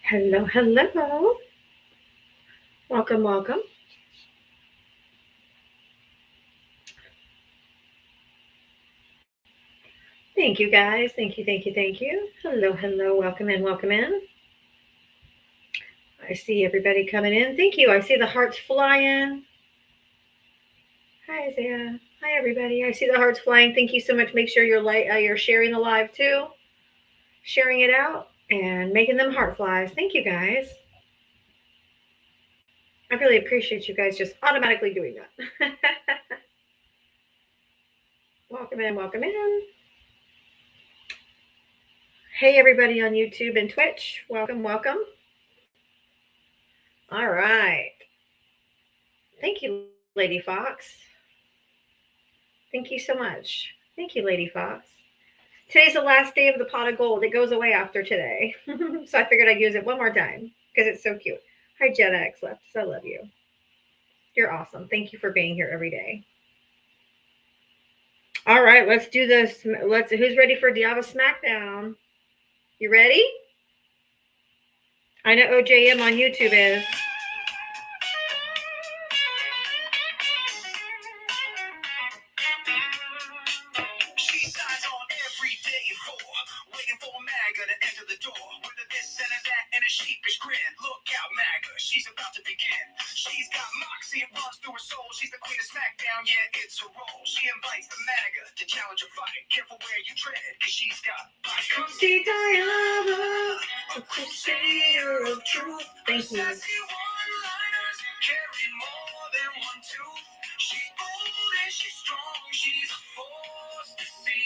Hello, hello. Welcome, welcome. Thank you, guys. Thank you, thank you, thank you. Hello, hello. Welcome in, welcome in. I see everybody coming in. Thank you. I see the hearts flying. Hi, Isaiah. Hi, everybody. I see the hearts flying. Thank you so much. Make sure you're sharing the live too, sharing it out, and making them heart flies. Thank you, guys. I really appreciate you guys just automatically doing that. Welcome in, welcome in. Hey, everybody on YouTube and Twitch. Welcome, welcome. All right. Thank you, Lady Fox. Thank you so much. Thank you, Lady Fox. Today's the last day of the pot of gold. It goes away after today. So I figured I'd use it one more time because it's so cute. Hi, Jet X Lefts. I love you. You're awesome. Thank you for being here every day. All right, let's do this. Who's ready for Diava Smackdown? You ready? I know OJM on YouTube is. Waiting for MAGA to enter the door with a this and a that and a sheepish grin. Look out, MAGA, she's about to begin. She's got moxie, it runs through her soul. She's the queen of SmackDown, yeah, it's her role. She invites the MAGA to challenge a fight. Careful where you tread, cause she's got come see Diana, a crusader of truth. Thank you. Sassy one-liners carry more than one tooth. She's bold and she's strong, she's a force to see.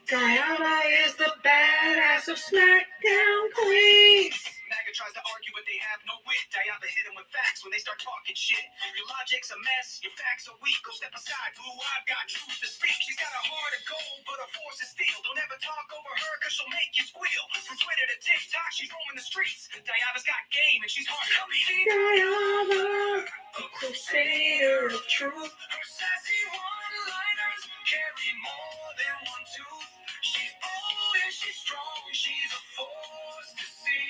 Diana is the badass of SmackDown Queens. MAGA tries to argue, but they have no wit. Diana hit him with facts when they start talking shit. Your logic's a mess, your facts are weak. Go step aside, boo, I've got truth to speak. She's got a heart of gold, but her force is steel. Don't ever talk over her, cause she'll make you squeal. From Twitter to TikTok, she's roaming the streets. Diana's got game, and she's hard to beat. Diana, a crusader of truth. Her sassy one-liners carry more than one tooth. She's bold and she's strong, she's a force to see.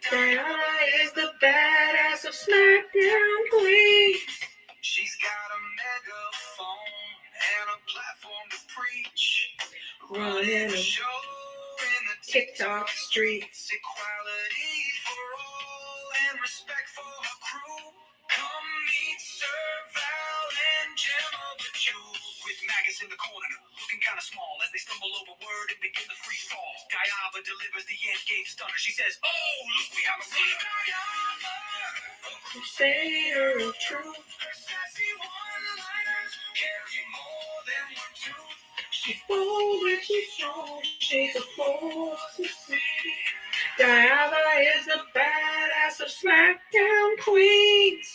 Diana is the badass of SmackDown Queens. She's got a megaphone and a platform to preach. Running a show in the TikTok streets. Equality for all and respect for her crew. Come meet Sir Val and Gem of the Jewel. With Magus in the corner, looking kind of small as they stumble over word and begin the free fall. Diava delivers the end game stunner. She says, oh, look, we have a runner. Diava, a crusader of truth. Her sassy one-liners carry more than one tooth. She's bold and she's strong, she's a force to see. Diava is the badass of SmackDown Queens.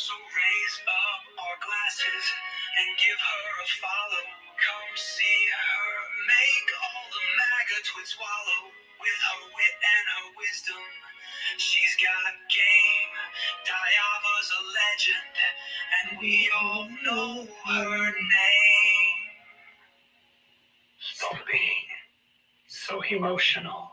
So raise up our glasses and give her a follow. Come see her make all the MAGA twits swallow. With her wit and her wisdom, she's got game. Diava's a legend, and we all know her name. Stop being so emotional.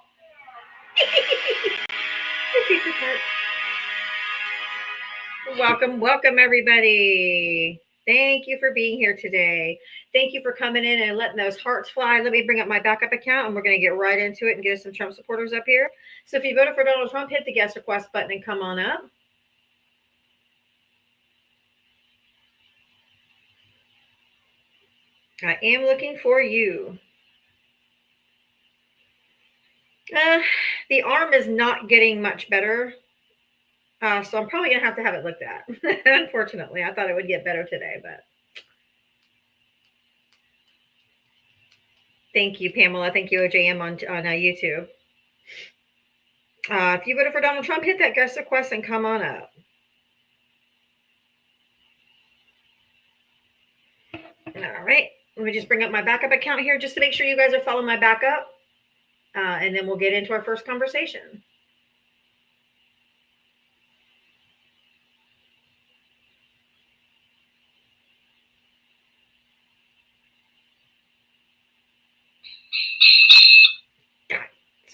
Welcome, welcome, everybody. Thank you for being here today. Thank you for coming in and letting those hearts fly. Let me bring up my backup account and we're going to get right into it and get us some Trump supporters up here. So if you voted for Donald Trump, hit the guest request button and come on up. I am looking for you. The arm is not getting much better. So I'm probably going to have it looked at. Unfortunately, I thought it would get better today, but. Thank you, Pamela. Thank you, OJM on YouTube. If you voted for Donald Trump, hit that guest request and come on up. All right. Let me just bring up my backup account here just to make sure you guys are following my backup. And then we'll get into our first conversation.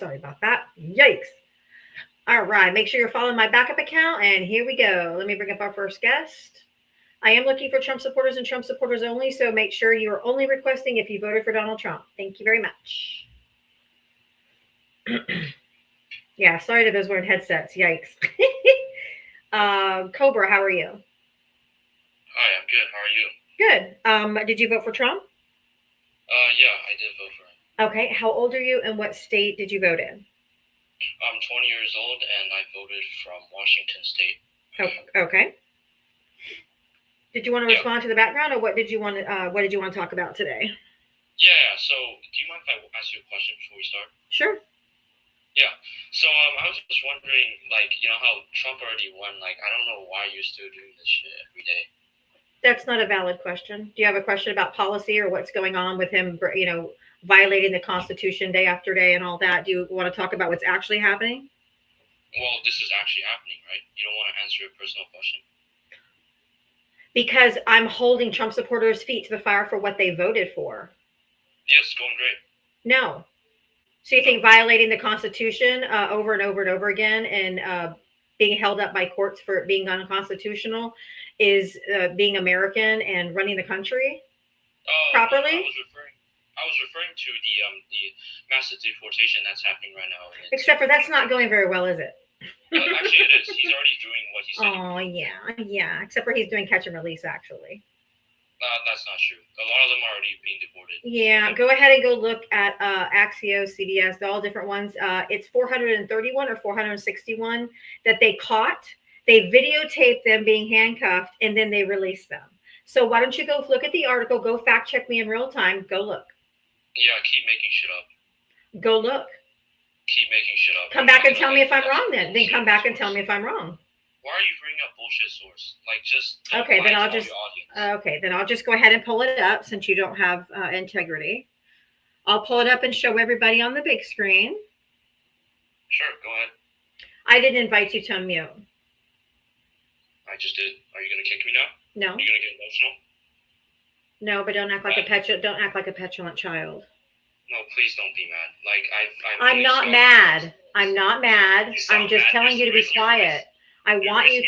Sorry about that. Yikes. All right. Make sure you're following my backup account. And here we go. Let me bring up our first guest. I am looking for Trump supporters and Trump supporters only. So make sure you are only requesting if you voted for Donald Trump. Thank you very much. Yeah. Sorry to those wearing headsets. Yikes. Cobra, how are you? Hi, I'm good. How are you? Good. Did you vote for Trump? Yeah, I did vote for him. Okay. How old are you and what state did you vote in? I'm 20 years old and I voted from Washington State. Oh, okay. Did you want to respond to the background, or what did you want to talk about today? Yeah. So, do you mind if I ask you a question before we start? Sure. Yeah. So, I was just wondering, like, you know how Trump already won. Like, I don't know why you're still doing this shit every day. That's not a valid question. Do you have a question about policy or what's going on with him, violating the Constitution day after day and all that? Do you want to talk about what's actually happening? Well, this is actually happening, right? You don't want to answer a personal question? Because I'm holding Trump supporters' feet to the fire for what they voted for. Yes, going great. No. So you think violating the Constitution over and over and over again and being held up by courts for being unconstitutional is being American and running the country properly? I was referring to the massive deportation that's happening right now. Except for that's not going very well, is it? Actually, it is. He's already doing what he said. Oh, yeah. Except for he's doing catch and release, actually. That's not true. A lot of them are already being deported. Yeah, go ahead and go look at Axios, CBS, all different ones. It's 431 or 461 that they caught. They videotaped them being handcuffed, and then they released them. So why don't you go look at the article, go fact check me in real time, go look. Yeah, keep making shit up. Go look. Keep making shit up. Come back and tell me if I'm wrong then. Then come back and tell me if I'm wrong. Why are you bringing up bullshit source? Like, just okay. Then I'll just go ahead and pull it up since you don't have integrity. I'll pull it up and show everybody on the big screen. Sure, go ahead. I didn't invite you to unmute. I just did. Are you gonna kick me now? No. Are you gonna get emotional? No, but don't act like a petulant child. No, please don't be mad. Like I'm not mad. I'm not mad. I'm just telling you to be quiet. I want you to.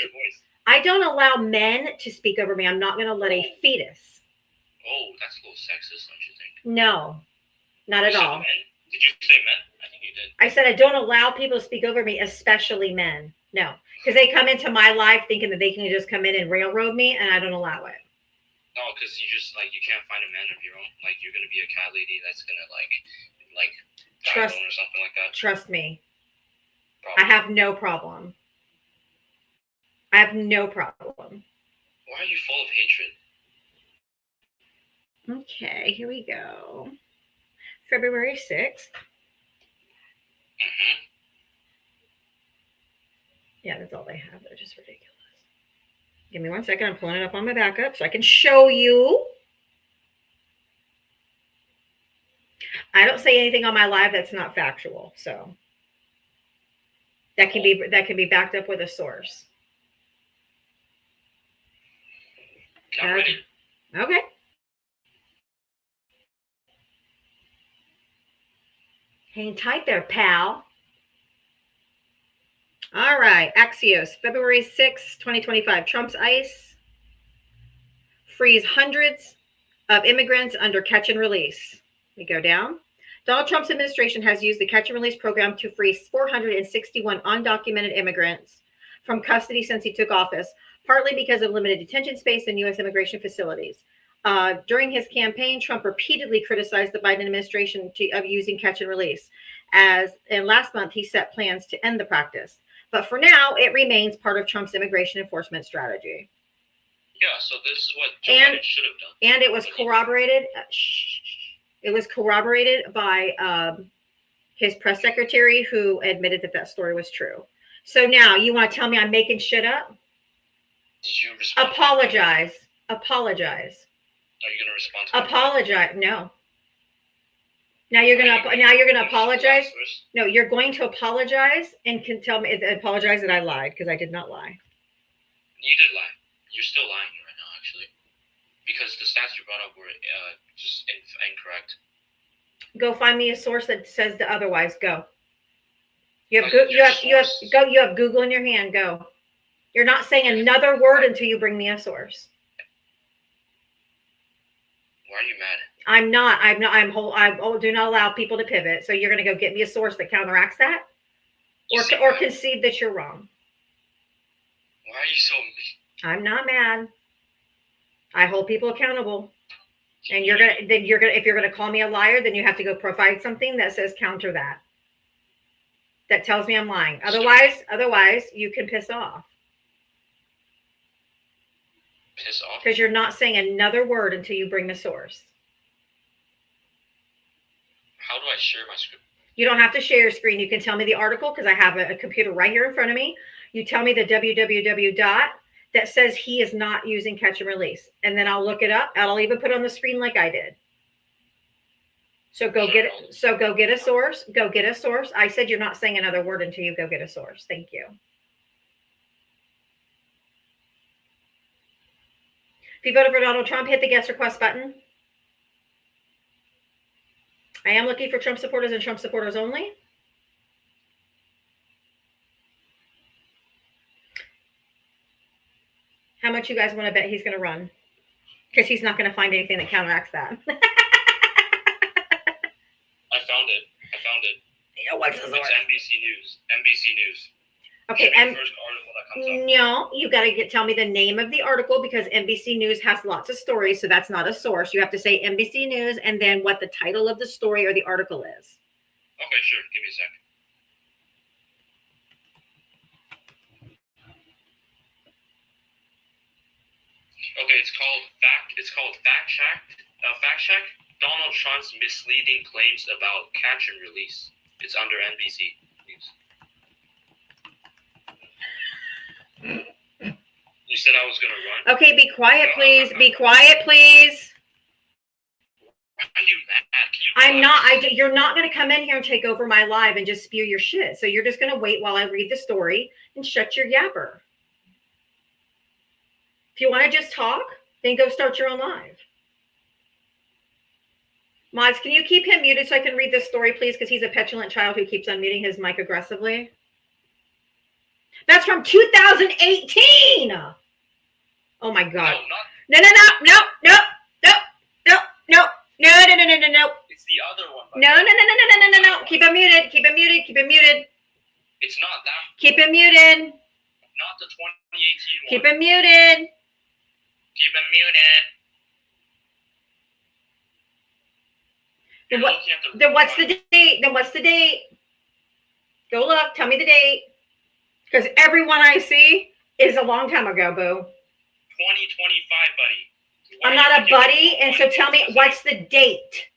I don't allow men to speak over me. I'm not going to let a fetus. Oh, that's a little sexist, don't you think? No, not at all. Men? Did you say men? I think you did. I said I don't allow people to speak over me, especially men. No, because they come into my life thinking that they can just come in and railroad me, and I don't allow it. No, because you just you can't find a man of your own. Like you're gonna be a cat lady that's gonna like trust or something like that. Trust me. Problem. I have no problem. I have no problem. Why are you full of hatred? Okay, here we go. February 6th. Mm-hmm. Yeah, that's all they have. They're just ridiculous. Give me 1 second. I'm pulling it up on my backup so I can show you. I don't say anything on my live that's not factual, so that can be backed up with a source. Okay. Hang tight there, pal. All right. Axios, February 6, 2025. Trump's ICE frees hundreds of immigrants under catch and release. We go down. Donald Trump's administration has used the catch and release program to free 461 undocumented immigrants from custody since he took office, partly because of limited detention space in U.S. immigration facilities. During his campaign, Trump repeatedly criticized the Biden administration of using catch and release. And last month, he set plans to end the practice. But for now, it remains part of Trump's immigration enforcement strategy. Yeah, so this is what Joe Biden should have done. And it was corroborated. It was corroborated by his press secretary, who admitted that story was true. So now you want to tell me I'm making shit up? Did you respond? Apologize. Are you going to respond to apologize? No. Now you're gonna apologize. No, you're going to apologize and can tell me apologize that I lied, because I did not lie. You did lie. You're still lying right now, actually, because the stats you brought up were just incorrect. Go find me a source that says the otherwise. Go. You have you have Google in your hand. Go. You're not saying another word until you bring me a source. Why are you mad? I'm not. I do not allow people to pivot. So you're going to go get me a source that counteracts that, or concede that you're wrong. Why are you so mean? I'm not mad. I hold people accountable. And if you're gonna call me a liar, then you have to go provide something that says counter that. That tells me I'm lying. Otherwise, you can piss off. Piss off? Because you're not saying another word until you bring the source. How do I share my screen? You don't have to share your screen. You can tell me the article because I have a computer right here in front of me. You tell me the www dot that says he is not using catch and release. And then I'll look it up. I'll even put it on the screen like I did. So go get it. So go get a source. Go get a source. I said you're not saying another word until you go get a source. Thank you. If you voted for Donald Trump, hit the guest request button. I am looking for Trump supporters and Trump supporters only. How much you guys want to bet he's going to run? Because he's not going to find anything that counteracts that. I found it. Yeah, what's the source? It's NBC News. NBC News. Okay, and first article that comes up. No, you got to tell me the name of the article because NBC News has lots of stories, so that's not a source. You have to say NBC News and then what the title of the story or the article is. Okay, sure. Give me a second. Okay, it's called Fact Check. Donald Trump's misleading claims about catch and release. It's under NBC News. You said I was gonna run. Okay, be quiet, please. Be quiet, please. Why are you mad? I'm not. You're not going to come in here and take over my live and just spew your shit. So you're just going to wait while I read the story and shut your yapper. If you want to just talk, then go start your own live. Mods, can you keep him muted so I can read this story, please? Because he's a petulant child who keeps unmuting his mic aggressively. That's from 2018. Oh my God. No. It's the other one. No. Keep him muted. It's not that. Keep him muted. Not the 2018 one. Keep him muted. Then what's the date? Go look. Tell me the date. Because everyone I see is a long time ago, boo. 2025, buddy. I'm not a buddy, and so tell me, what's the date?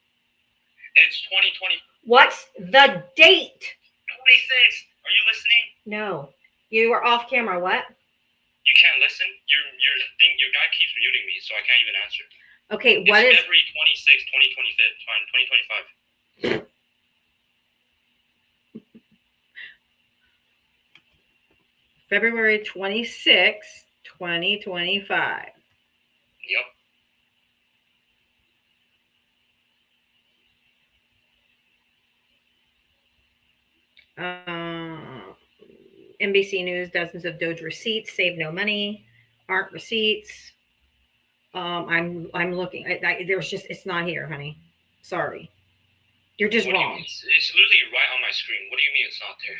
It's 2020. What's the date? 26th. Are you listening? No. You are off camera. What? You can't listen? Your guy keeps muting me, so I can't even answer. Okay, what is... February 26th, 2025. February 26th, 2025. Yep. NBC News, dozens of Doge receipts, save no money, aren't receipts. I'm looking. It's not here, honey. Sorry. You're just wrong. It's literally right on my screen. What do you mean it's not there?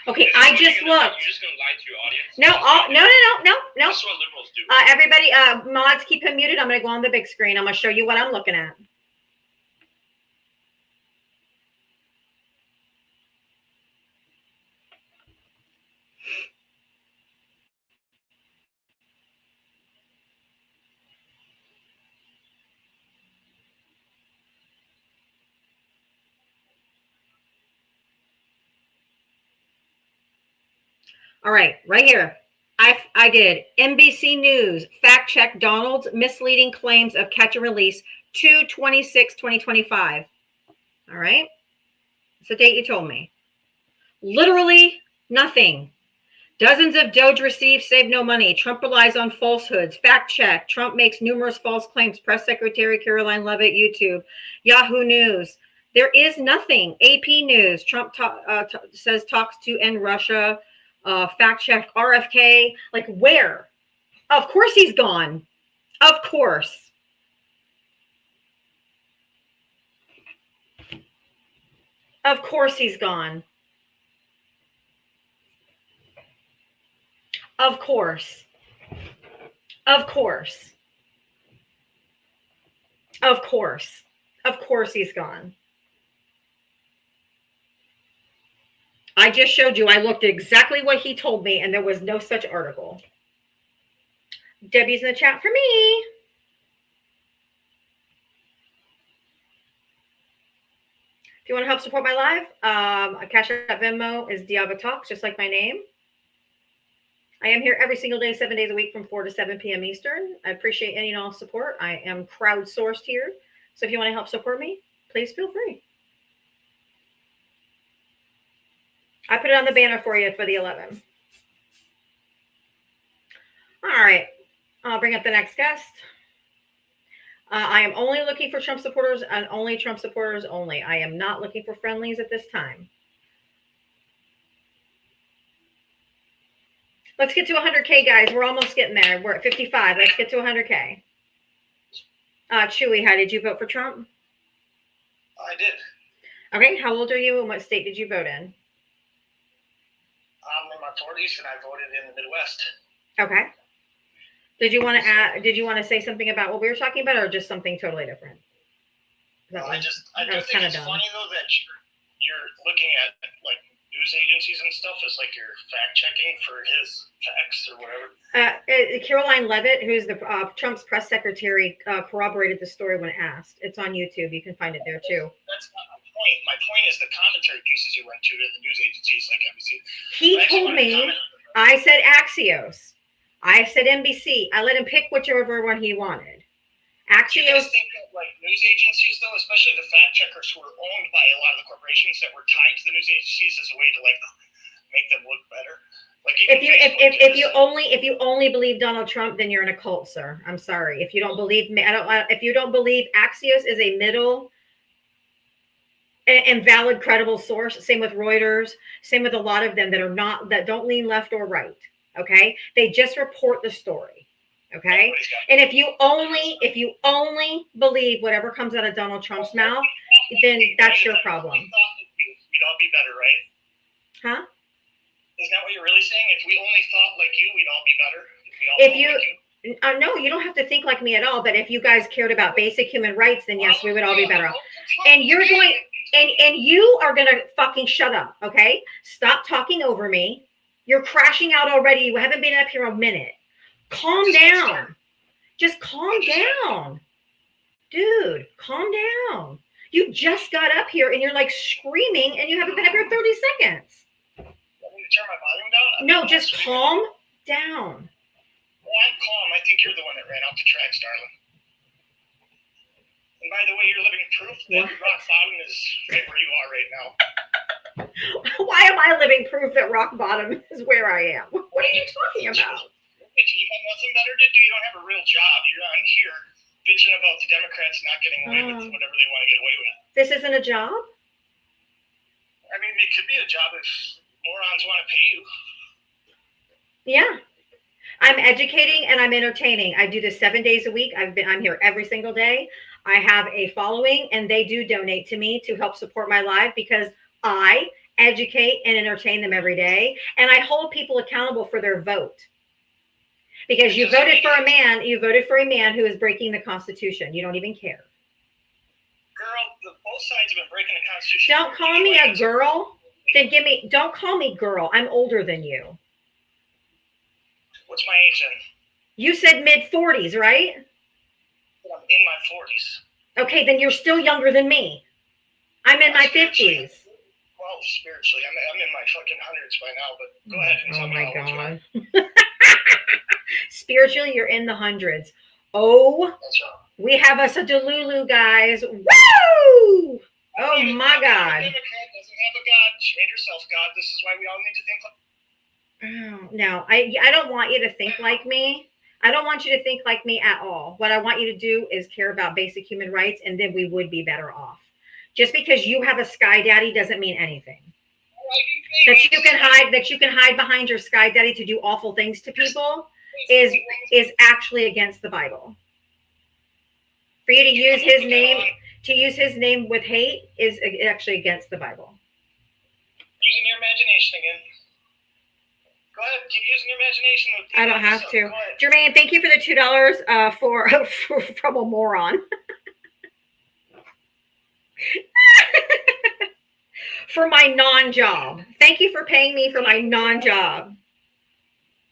Okay, I just looked. You're just going to lie to your audience? No. That's what liberals do. Everybody, mods, keep him muted. I'm going to go on the big screen. I'm going to show you what I'm looking at. All right here. I did NBC News fact check Donald's misleading claims of catch and release 2/26/2025. All right. It's the date you told me. Literally nothing. Dozens of Doge received, save no money. Trump relies on falsehoods. Fact check. Trump makes numerous false claims. Press Secretary Caroline Leavitt, YouTube. Yahoo News. There is nothing. AP News. Trump says talks to end Russia. Fact check RFK. Like where? Of course he's gone. Of course. Of course he's gone. Of course. Of course. Of course. Of course he's gone. I just showed you. I looked at exactly what he told me, and there was no such article. Debbie's in the chat for me. If you want to help support my live, Cash App Venmo is Diavatalks, just like my name. I am here every single day, 7 days a week from 4 to 7 p.m. Eastern. I appreciate any and all support. I am crowdsourced here. So if you want to help support me, please feel free. I put it on the banner for you for the 11. All right. I'll bring up the next guest. I am only looking for Trump supporters and only Trump supporters only. I am not looking for friendlies at this time. Let's get to 100K, guys. We're almost getting there. We're at 55. Let's get to 100K. Chewy, how did you vote for Trump? I did. Okay. How old are you and what state did you vote in? I'm in my 40s and I voted in the Midwest. Okay. Did you want to add? Did you want to say something about what we were talking about, or just something totally different? I just think it's funny though that you're looking at like news agencies and stuff as like you're fact checking for his facts or whatever. Caroline Levitt, who's the Trump's press secretary, corroborated the story when asked. It's on YouTube. You can find it there too. That's not my point. My point is the commentary pieces you went to the news agencies like NBC. He told me. I said Axios. I said NBC. I let him pick whichever one he wanted. Do you Axios. guys think that like news agencies though, especially the fact checkers who are owned by a lot of the corporations that were tied to the news agencies as a way to like make them look better? Like if you only believe Donald Trump, then you're in a cult, sir. I'm sorry. If you don't believe me, if you don't believe Axios is a middle and valid, credible source. Same with Reuters. Same with a lot of them that don't lean left or right. Okay, they just report the story. Okay, and if you only believe whatever comes out of Donald Trump's mouth, then that's your problem. We'd all be better, right? Huh? Isn't that what you're really saying? If we only thought like you, we'd all be better. No, you don't have to think like me at all. But if you guys cared about basic human rights, then yes, we would all be better off. And you're going, and you are going to fucking shut up. Okay, stop talking over me. You're crashing out already. You haven't been up here a minute. Calm down. Just calm down. Dude, calm down. You just got up here and you're like screaming and you haven't been up here 30 seconds. Want me to turn my volume down? No, just calm down. Well, I'm calm. I think you're the one that ran off the tracks, darling. And by the way, you're living proof that rock bottom is right where you are right now. Why am I living proof that rock bottom is where I am? What are you talking about? You got nothing better to do. You don't have a real job. You're on here bitching about the Democrats not getting away with whatever they want to get away with. This isn't a job? I mean, it could be a job if morons want to pay you. Yeah. I'm educating and I'm entertaining. I do this 7 days a week. I'm here every single day. I have a following and they do donate to me to help support my live because I educate and entertain them every day. And I hold people accountable for their vote. Because you voted for a man who is breaking the Constitution. You don't even care. Girl, both sides have been breaking the Constitution. Don't call me a girl. Don't call me girl. I'm older than you. What's my age then? You said mid-40s, right? I'm in my 40s. Okay, then you're still younger than me. I'm in my 50s. Well, spiritually, I'm in my fucking hundreds by now, but go ahead and tell me how old you are. Spiritually, you're in the hundreds. Oh, that's right. We have us a Delulu, guys. Woo! Oh my God. Democrat doesn't have a God. She made herself God. This is why we all need to think like. Oh, no, I don't want you to think like me. I don't want you to think like me at all. What I want you to do is care about basic human rights, and then we would be better off. Just because you have a Sky Daddy doesn't mean anything. That you can hide behind your Sky Daddy to do awful things to people is actually against the Bible. For you to use his name with hate is actually against the Bible. Using your imagination again. Go ahead, keep using your imagination. I don't have to. Jermaine, thank you for the $2 from a moron. For my non-job. Thank you for paying me for my non-job.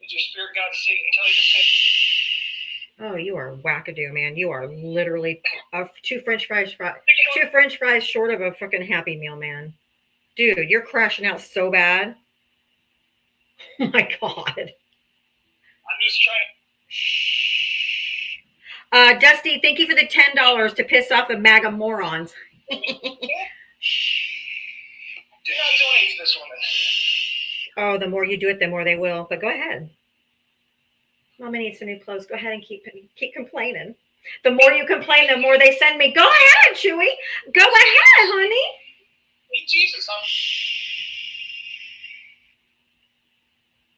Did your spirit God Satan tell you to say? Oh, you are wackadoo, man. You are literally two French fries short of a fucking Happy Meal, man. Dude, you're crashing out so bad. Oh my God. I'm just trying. Dusty, thank you for the $10 to piss off the MAGA morons. Do not donate to this woman. Oh, the more you do it, the more they will. But go ahead. Mama needs some new clothes. Go ahead and keep complaining. The more you complain, the more they send me. Go ahead, Chewy. Go ahead, honey. Hey, Jesus,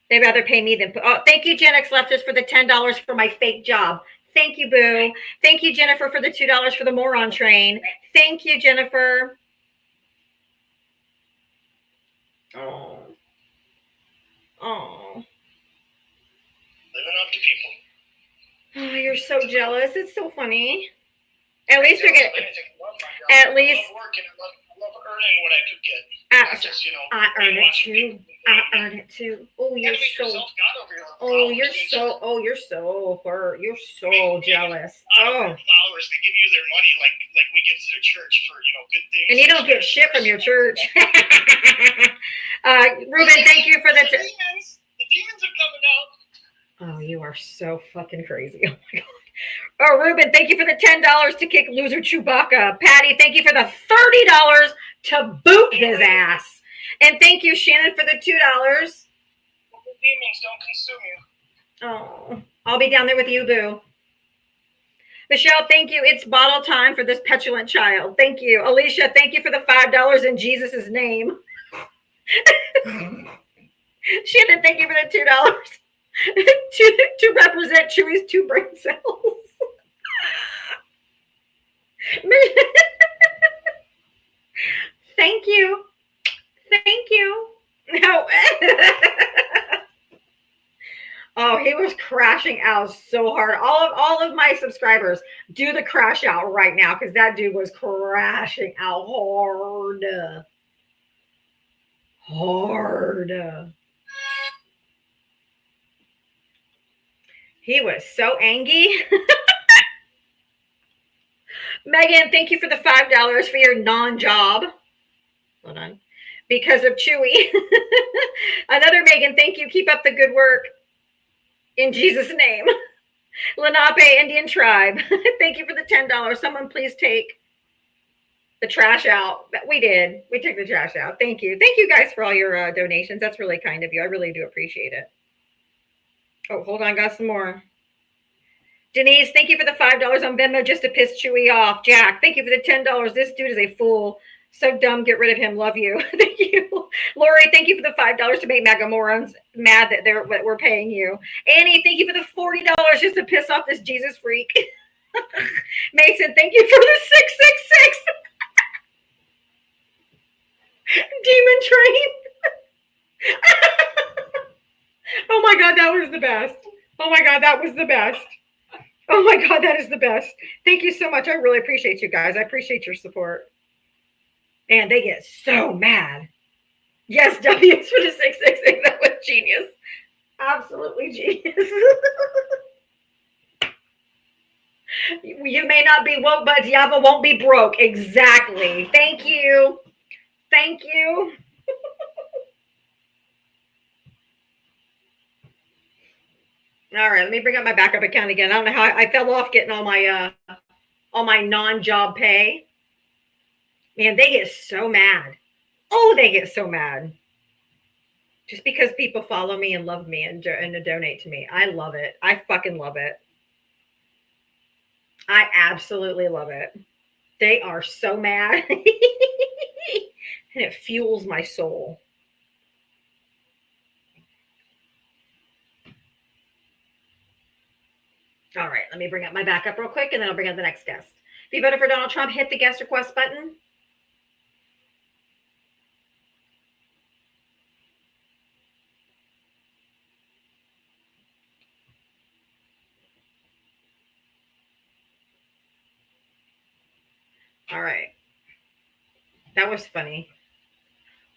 They'd rather pay me than... Oh, thank you, Gen X Leftist, for the $10 for my fake job. Thank you, Boo. Thank you, Jennifer, for the $2 for the moron train. Thank you, Jennifer. Oh. Living up to people. Oh, you're so jealous. It's so funny. At least you're getting... At least... I love earning what I could get. Just, I earn it too. I earn it too. Oh, you're so... Oh, you're so... Oh, you're so hurt. You're so jealous. Oh. Followers, they give you their money like we give to the church for, good things. And you don't get shit from your church. Ruben, thank you for the... The demons are coming out. Oh, you are so fucking crazy. Oh, my God. Oh, Ruben, thank you for the $10 to kick loser Chewbacca. Patty, thank you for the $30 to boot his ass. And thank you, Shannon, for the $2. The demons don't consume you. Oh, I'll be down there with you, Boo. Michelle, thank you. It's bottle time for this petulant child. Thank you. Alicia, thank you for the $5 in Jesus' name. Shannon, thank you for the $2 to represent Chewy's 2 brain cells. Thank you. Thank you. No. Oh, he was crashing out so hard. All of my subscribers, do the crash out right now because that dude was crashing out hard. He was so angry. Megan, thank you for the $5 for your non-job. Hold on. Because of Chewy. Another Megan, thank you. Keep up the good work. In Jesus' name. Lenape Indian Tribe. Thank you for the $10. Someone please take the trash out. We did. We took the trash out. Thank you. Thank you guys for all your donations. That's really kind of you. I really do appreciate it. Oh, hold on. Got some more. Denise, thank you for the $5 on Venmo just to piss Chewy off. Jack, thank you for the $10. This dude is a fool. So dumb. Get rid of him. Love you. Thank you. Lori, thank you for the $5 to make MAGA morons mad that we're paying you. Annie, thank you for the $40 just to piss off this Jesus freak. Mason, thank you for the 666. Demon train. Oh my God, that was the best. Oh my God, that was the best. Oh my God, that is the best. Thank you so much. I really appreciate you guys. I appreciate your support. Man, they get so mad. Yes, W's for the 666. That was genius. Absolutely genius. You may not be woke, but Diava won't be broke. Exactly. Thank you. Thank you. All right, let me bring up my backup account again. I don't know how I fell off getting all my non-job pay. Man, they get so mad. Oh, they get so mad. Just because people follow me and love me and donate to me. I love it. I fucking love it. I absolutely love it. They are so mad. And it fuels my soul. All right, let me bring up my backup real quick and then I'll bring up the next guest. If you voted for Donald Trump, hit the guest request button. All right. That was funny.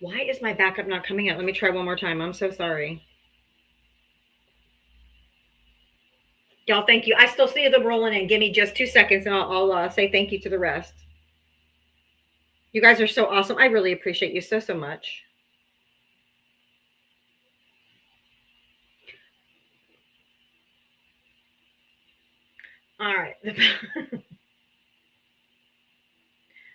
Why is my backup not coming out? Let me try one more time. I'm so sorry. Y'all, thank you. I still see them rolling in. Give me just 2 seconds and I'll say thank you to the rest. You guys are so awesome. I really appreciate you so much. All right.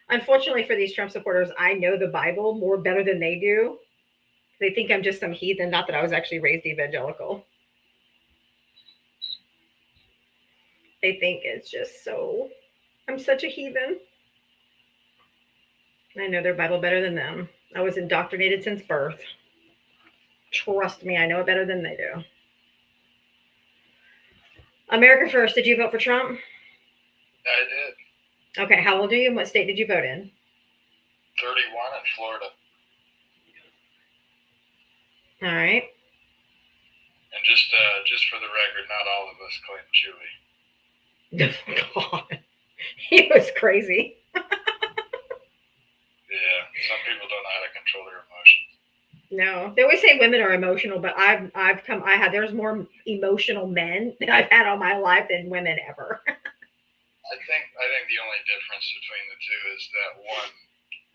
Unfortunately for these Trump supporters, I know the Bible more better than they do. They think I'm just some heathen, not that I was actually raised evangelical. They think it's just so, I'm such a heathen. I know their Bible better than them. I was indoctrinated since birth. Trust me, I know it better than they do. America First, did you vote for Trump? I did. Okay, how old are you and what state did you vote in? 31 in Florida. All right. And just for the record, not all of us claim Chewy. God, he was crazy. Yeah, some people don't know how to control their emotions. No, they always say women are emotional, but there's more emotional men that I've had all my life than women ever. I think the only difference between the two is that one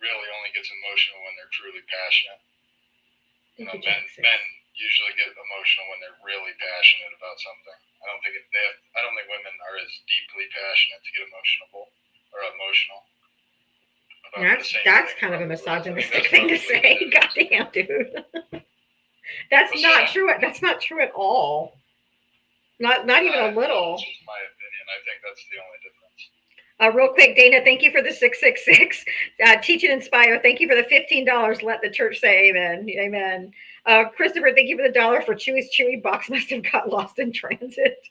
really only gets emotional when they're truly passionate. You know, men usually get emotional when they're really passionate about something. I don't think women are as deeply passionate to get emotional. That's kind of a misogynistic thing to say. Goddamn, dude. That's not true. That's not true at all. Not even a little. That's just my opinion. I think that's the only difference. Real quick, Dana, thank you for the 666. Teach and inspire. Thank you for the $15. Let the church say amen. Amen. Christopher, thank you for the $1 for Chewy's Chewy box. Must have got lost in transit.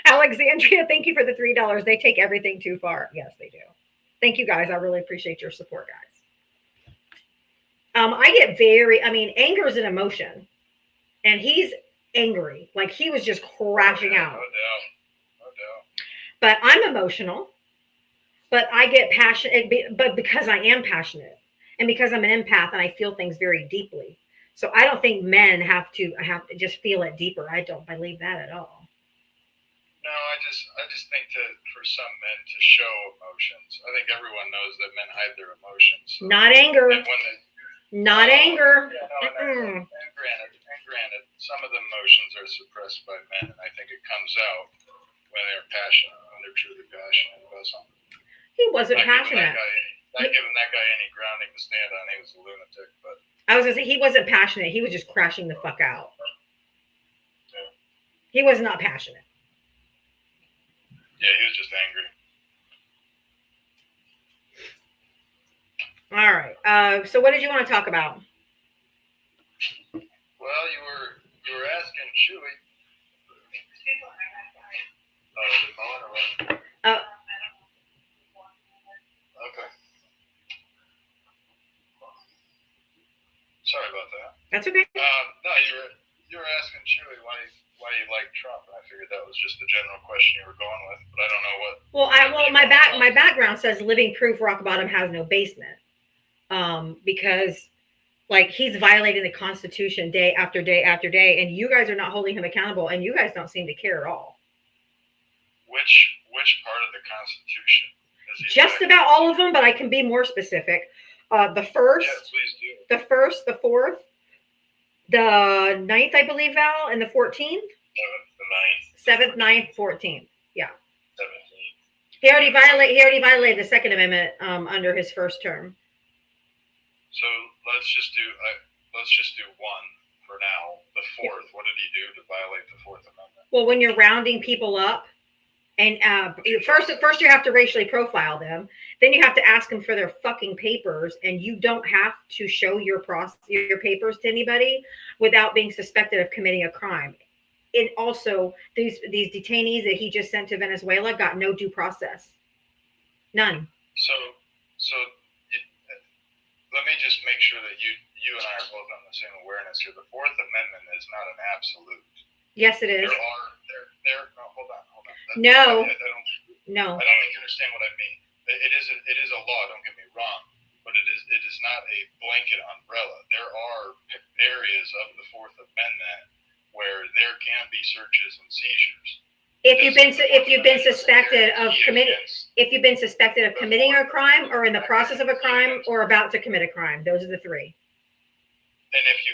Alexandria, thank you for the $3. They take everything too far. Yes, they do. Thank you, guys. I really appreciate your support, guys. I get anger is an emotion. And he's angry. Like he was just crashing out. No doubt. But I'm emotional. But I get passionate, but because I am passionate and because I'm an empath and I feel things very deeply. So I don't think men have to just feel it deeper. I don't believe that at all. No, I just think that for some men to show emotions, I think everyone knows that men hide their emotions. So not anger. Not anger. Yeah, no, and granted, some of the emotions are suppressed by men, and I think it comes out when they're passionate, when they're truly passionate about something. He wasn't passionate. Not giving that guy any grounding to stand on. He was a lunatic, but I was gonna say he wasn't passionate. He was just crashing the fuck out. Yeah. He was not passionate. Yeah, he was just angry. All right. So what did you want to talk about? Well, you were asking Chewy. The phone or what? Okay. Sorry about that. That's okay. No, you were asking Chewy why you like Trump, and I figured that was just the general question you were going with, but I don't know what. Well, my background says living proof rock bottom has no basement, because like he's violating the Constitution day after day after day, and you guys are not holding him accountable, and you guys don't seem to care at all. Which part of the Constitution? Just about all of them, but I can be more specific. The first, yes, please do. The first, the fourth, the 9th, I believe, Val, and the 14th. The 9th. 7th, 9th, 14th. Yeah. 17th. He already violated the Second Amendment under his first term. So let's just do one for now. The fourth. What did he do to violate the Fourth Amendment? Well, when you're rounding people up And first you have to racially profile them. Then you have to ask them for their fucking papers, and you don't have to show your papers to anybody without being suspected of committing a crime. And also, these detainees that he just sent to Venezuela got no due process, none. So let me just make sure that you and I are both on the same awareness here. The Fourth Amendment is not an absolute. Yes, it is. No, hold on. No. I don't think you understand what I mean. It is a law. Don't get me wrong, but it is not a blanket umbrella. There are areas of the Fourth Amendment where there can be searches and seizures. If you've been suspected of committing a crime, or in the process of a crime, or about to commit a crime, those are the three. And if you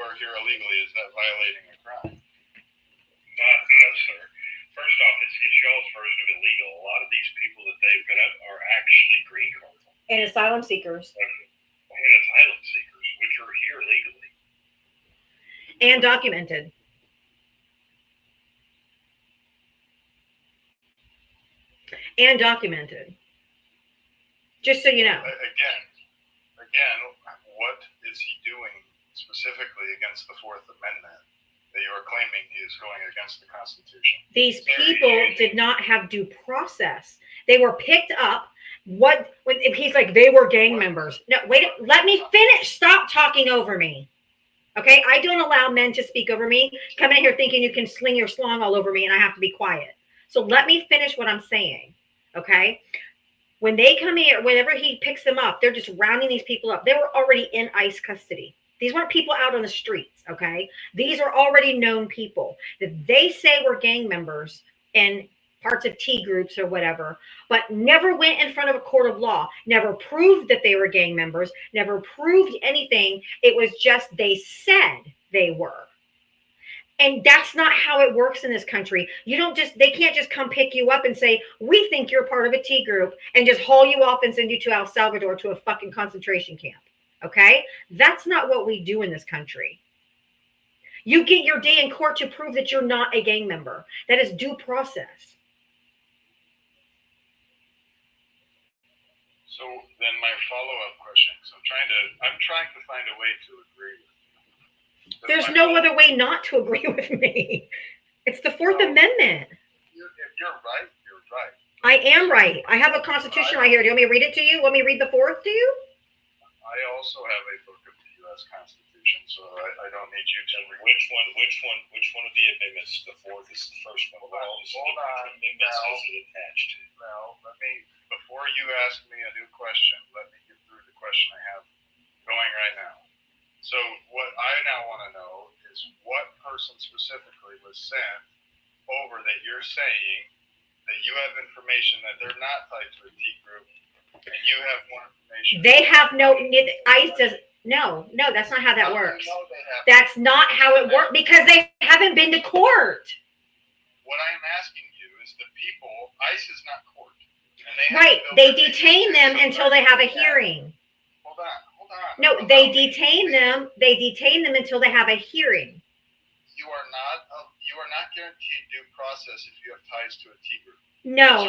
are here illegally, is that violating a crime? No, sir. First off, it's y'all's version of illegal. A lot of these people that they've got up are actually green card and asylum seekers. And asylum seekers, which are here legally and documented. Just so you know. Again, what is he doing specifically against the Fourth Amendment that you are claiming he is going against the Constitution? These people did not have due process. They were picked up. He's like, they were gang members. No, wait, let me finish. Stop talking over me. Okay, I don't allow men to speak over me. Come in here thinking you can sling your slong all over me and I have to be quiet. So let me finish what I'm saying. Okay, when they come here, whenever he picks them up, they're just rounding these people up. They were already in ICE custody. These weren't people out on the streets. Okay, these are already known people that they say were gang members and parts of T groups or whatever, but never went in front of a court of law, never proved that they were gang members, never proved anything. It was just they said they were. And that's not how it works in this country. They can't just come pick you up and say, we think you're part of a T group, and just haul you off and send you to El Salvador to a fucking concentration camp. Okay? That's not what we do in this country. You get your day in court to prove that you're not a gang member. That is due process. So then my follow-up question, because I'm trying to find a way to agree with you. There's no other way not to agree with me. It's the Fourth Amendment. If you're right, you're right. I am right. I have a constitution right here. Do you want me to read it to you? Want me to read the Fourth to you? I also have a book of the U.S. Constitution, so I don't need you to read. Which one of the amendments? The Fourth is the first one. Hold on. Amendments is it attached to? Well, before you ask me a new question, let me get through the question I have going right now. So what I now want to know is what person specifically was sent over that you're saying that you have information that they're not tied to a T group, and you have more information. They have ICE does. No, that's not how that works. That's not how it works because they haven't been to court. What I'm asking you is the people, ICE is not court. Right, they detain them until they have a hearing. Hold on. No, they detain them. They detain them until they have a hearing. You are not guaranteed due process if you have ties to a T group. No,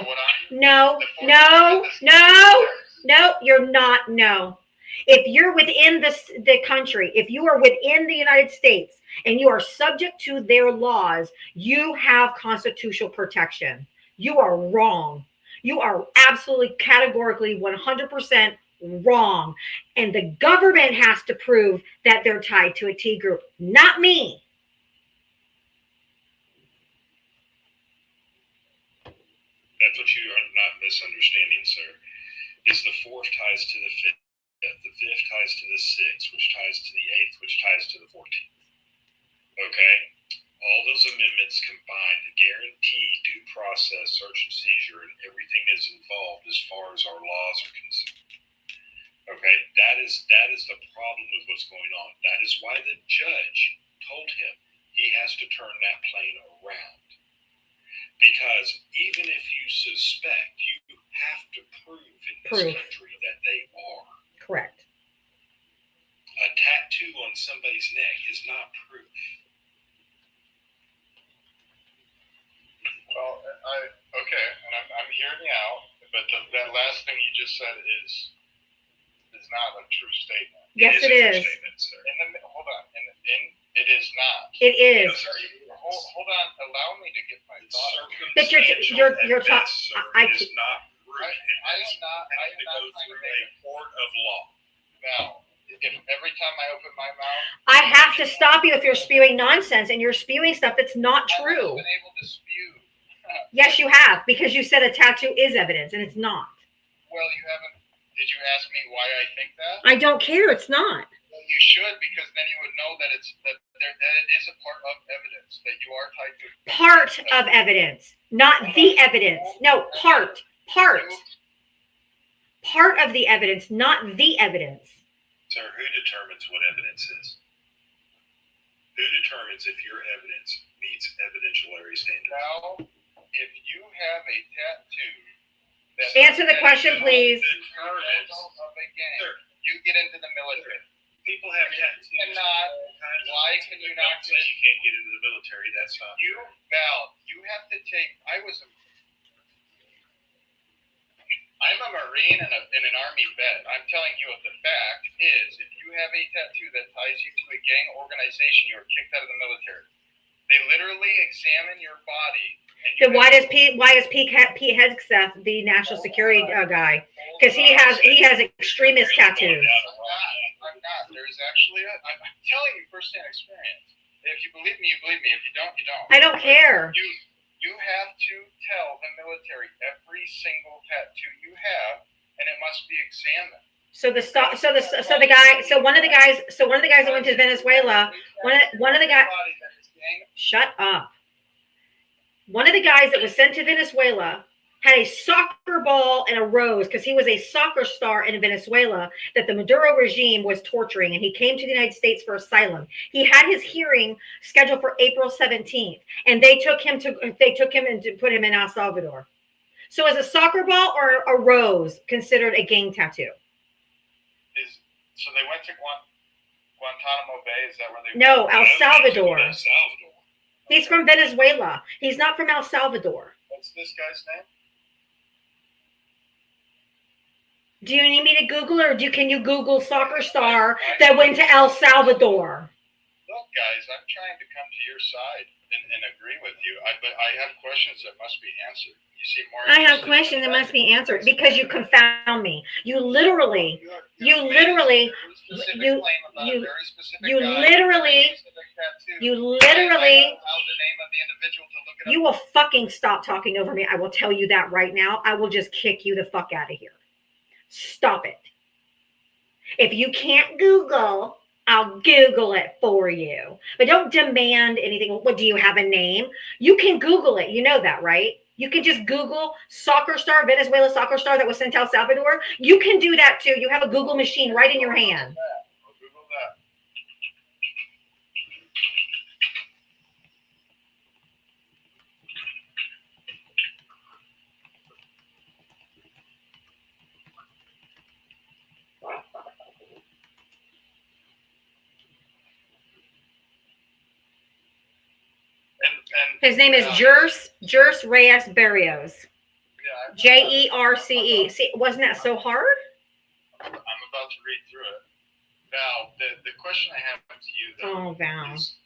you're not. No. If you're within the country, if you are within the United States and you are subject to their laws, you have constitutional protection. You are wrong. You are absolutely categorically 100% wrong. And the government has to prove that they're tied to a T group, not me. That's what you are not misunderstanding, sir. Is the fourth ties to the fifth. The fifth ties to the sixth, which ties to the eighth, which ties to the 14th. Okay? All those amendments combined guarantee due process, search and seizure, and everything is involved as far as our laws are concerned. Okay? That is the problem with what's going on. That is why the judge told him he has to turn that plane around. Because even if you suspect, you have to prove in this country that they are. Correct. A tattoo on somebody's neck is not proof. Well, last thing you just said is not a true statement. Yes, it is. Hold on. It is not. It is. Hold on. Allow me to get my thought. But you're talking. It is not proof. I am not go through a court of law. Now, if every time I open my mouth, I have to stop you if you're spewing nonsense, and you're spewing stuff that's not I true. haven't been able to spew. Yes, you have, because you said a tattoo is evidence, and it's not. Well, you haven't. Did you ask me why I think that? I don't care. It's not. Well, you should, because then you would know that that it is a part of evidence that you are tied to. Part of evidence, not the evidence. No, part of the evidence, not the evidence. Sir, who determines what evidence is? Who determines if your evidence meets evidentiary standards? Now, if you have a tattoo that Answer the question, please. You get into the military. People have tattoos. Why can you not say you can't get into the military? That's not true. Val, you have to take. I'm a Marine and an Army vet. I'm telling you what the fact is. If you have a tattoo that ties you to a gang organization, you're kicked out of the military. They literally examine your body. Then why is Pete Hegseth the national security guy? Because he has extremist tattoos. I'm not. There's actually I'm telling you firsthand experience. If you believe me, you believe me. If you don't, you don't. I don't care. You have to tell the military every single tattoo you have, and it must be examined. One of the guys that went to Venezuela, one of the guys. Shut up. One of the guys that was sent to Venezuela had a soccer ball and a rose because he was a soccer star in Venezuela that the Maduro regime was torturing, and he came to the United States for asylum. He had his hearing scheduled for April 17th, and they took him and put him in El Salvador. So is a soccer ball or a rose considered a gang tattoo? So they went to Guantanamo Bay? Is that where they went? No, El Salvador. He's from Venezuela. He's not from El Salvador. What's this guy's name? Do you need me to Google, or can you Google soccer star that went to El Salvador? Look, guys, I'm trying to come to your side and agree with you. But I have questions that must be answered. You seem more. I have questions that must be answered because you confound me. You literally you will fucking stop talking over me. I will tell you that right now. I will just kick you the fuck out of here. Stop it. If you can't Google, I'll Google it for you. But don't demand anything. What, do you have a name? You can Google it. You know that, right? You can just Google soccer star, Venezuela soccer star that was sent to El Salvador. You can do that too. You have a Google machine right in your hand. Google that. His name is Jerce Reyes Barrios. Jerce. See, wasn't that so hard? I'm about to read through it. Val, the question I have to you though, Val. Is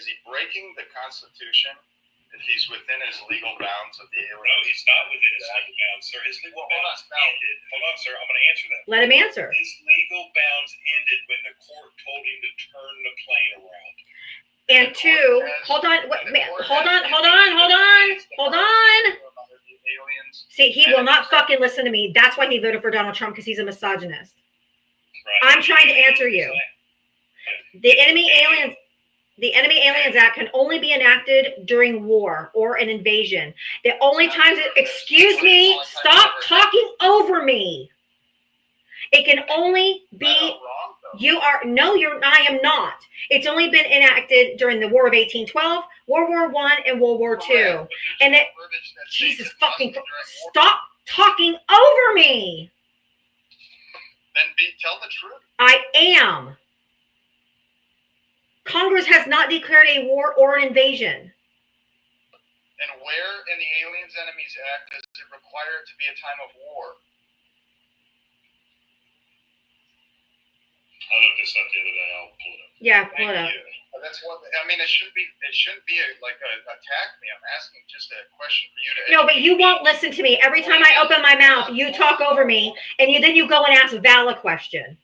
he breaking the Constitution if he's within his legal bounds of the alien? No, he's not within his legal bounds, sir. His legal bounds ended. Hold on, sir. I'm going to answer that. Let him answer. His legal bounds ended when the court told him to turn the plane around. And two, hold on. See, he will not fucking listen to me. That's why he voted for Donald Trump, because he's a misogynist. Right. I'm trying to answer you. The Enemy Aliens Act can only be enacted during war or an invasion. The only times excuse me, stop talking over me. It can only be I am not. It's only been enacted during the War of 1812, World War I, and World War II. And it, Jesus fucking, stop talking over me. Then tell the truth. I am. Congress has not declared a war or an invasion. And where in the Aliens Enemies Act does it require it to be a time of war? I looked this up the other day. I'll pull it up. Yeah, pull Thank it up. you. That's what I mean. It shouldn't be like a attack me. I'm asking just a question for you to. No, but you won't listen to me. Every time I open my mouth, you talk over me, and then you go and ask Val a question.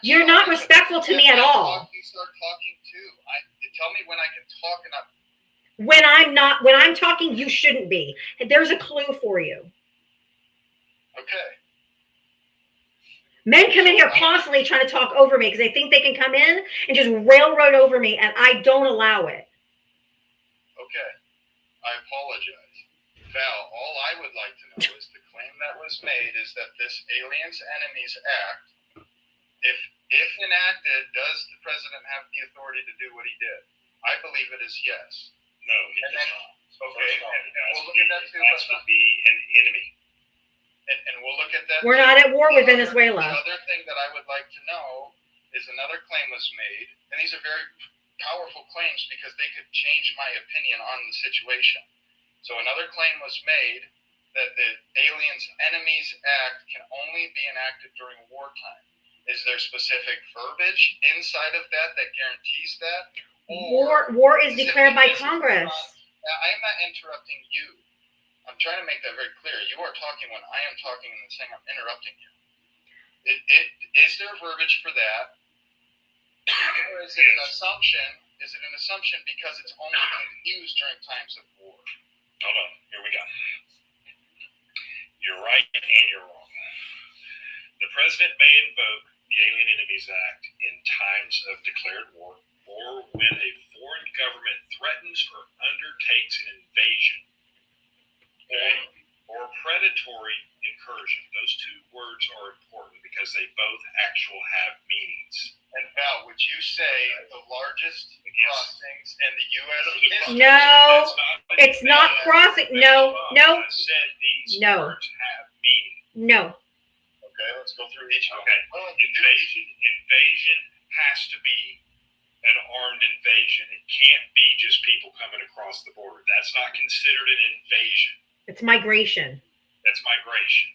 You're not respectful to me at all. You start talking too. Tell me when I can talk and not. When I'm talking, you shouldn't be. There's a clue for you. Okay. Men come in here constantly trying to talk over me because they think they can come in and just railroad over me, and I don't allow it. Okay. I apologize. Val, all I would like to know is the claim that was made is that this Aliens Enemies Act, if enacted, does the president have the authority to do what he did? I believe it is yes. No, he does not. Okay. We'll look at that too. It has to be an enemy. And we'll look at that. We're not at war with Venezuela. The other thing that I would like to know is another claim was made, and these are very powerful claims because they could change my opinion on the situation. So another claim was made that the Aliens Enemies Act can only be enacted during wartime. Is there specific verbiage inside of that guarantees that? War is declared by Congress. I am not interrupting you. I'm trying to make that very clear. You are talking when I am talking and saying I'm interrupting you. Is there verbiage for that? Or is it an assumption? Is it an assumption because it's only used during times of war? Hold on. Here we go. You're right and you're wrong. The president may invoke the Alien Enemies Act in times of declared war or when a foreign government threatens or undertakes an invasion or predatory incursion. Those two words are important because they both actually have meanings. And Val, would you say the largest crossings in the U.S. history? No, it's not crossing. No. I said these words have meaning. No. Okay, let's go through each one. Okay, invasion has to be an armed invasion. It can't be just people coming across the border. That's not considered an invasion. It's migration. That's migration.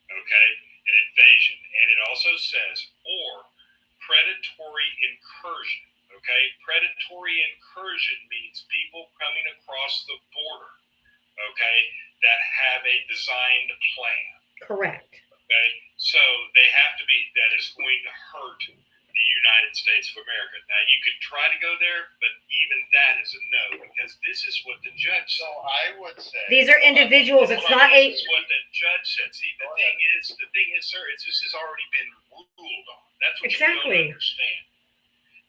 Okay, an invasion. And it also says, or predatory incursion. Okay, predatory incursion means people coming across the border, okay, that have a designed plan. Correct. Okay, so they have to be, that is going to hurt the United States of America. Now, you could try to go there, but even that is a no, because this is what the judge said. So I would say these are individuals. It's not a. This is what the judge said. See, the thing is, sir, this has already been ruled on. That's what you don't understand.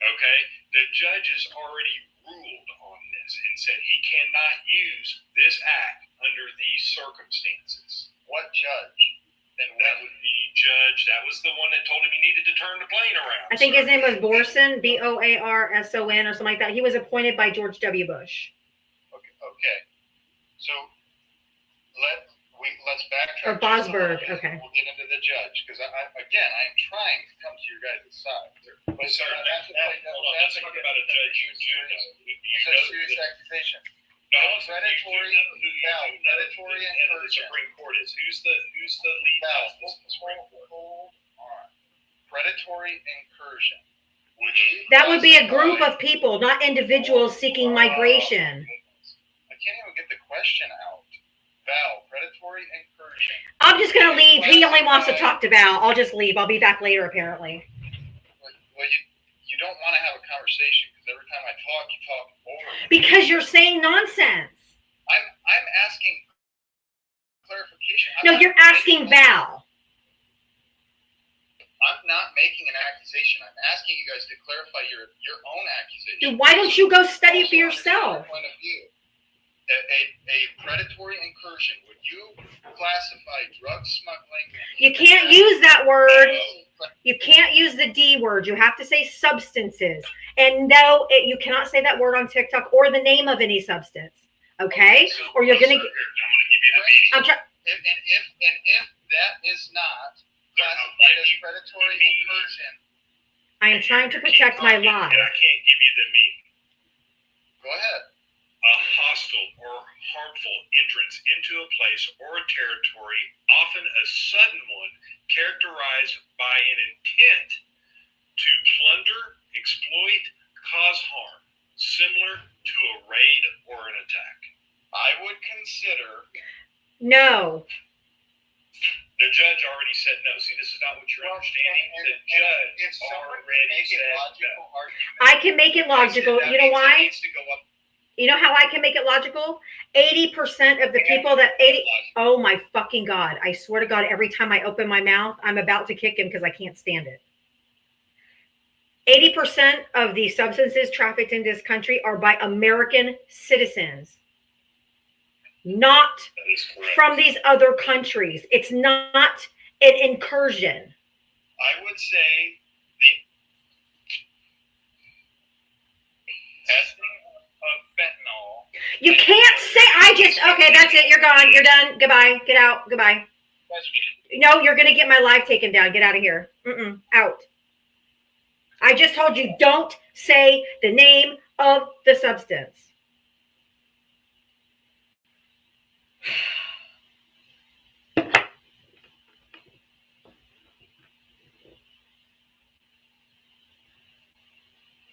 Okay, the judge has already ruled on this and said he cannot use this act under these circumstances. What judge? And that would be Judge. That was the one that told him he needed to turn the plane around. I think his name was Borson, Boarson, or something like that. He was appointed by George W. Bush. Okay. So let's backtrack. Or Bosberg. Okay. We'll get into the judge because I am trying to come to your guys' side. But sir, let's talk about a judge who It's a serious accusation. No, predatory incursion. The Supreme Court is who's the lead justice in the Supreme Court? Hold on. Predatory incursion. That would be a group of people, not individuals seeking migration. I can't even get the question out. Val, predatory incursion. I'm just gonna leave. He only wants to talk to Val. I'll just leave. I'll be back later, apparently. Well, you don't want to have a conversation because every time I talk, you talk over me. Because you're saying nonsense. I'm asking clarification. No, you're asking Val. I'm not making an accusation. I'm asking you guys to clarify your own accusation. Then why don't you go study for yourself? Point of view. A predatory incursion. Would you classify drug smuggling? You can't use that word. You can't use the D word. You have to say substances. And no, you cannot say that word on TikTok or the name of any substance. Okay? Or you're gonna. I'm gonna give you the meaning. I'm trying. And if that is not classified as predatory incursion, I am trying to protect my life. I can't give you the meaning. go ahead. a hostile or harmful entrance into a place or a territory, often a sudden one, characterized by an intent to plunder, exploit, cause harm, similar to a raid or an attack. I would consider. No. The judge already said no. See, this is not what you're understanding. The judge already said no. I can make it logical. You know why? You know how I can make it logical? 80% of the people that oh my fucking God. I swear to God, every time I open my mouth, I'm about to kick him because I can't stand it. 80% of the substances trafficked in this country are by American citizens, not from these other countries. It's not an incursion. I would say the testing of fentanyl. You can't say, okay, that's it. You're gone. You're done. Goodbye. Get out. Goodbye. No, you're going to get my live taken down. Get out of here. Out. I just told you, don't say the name of the substance.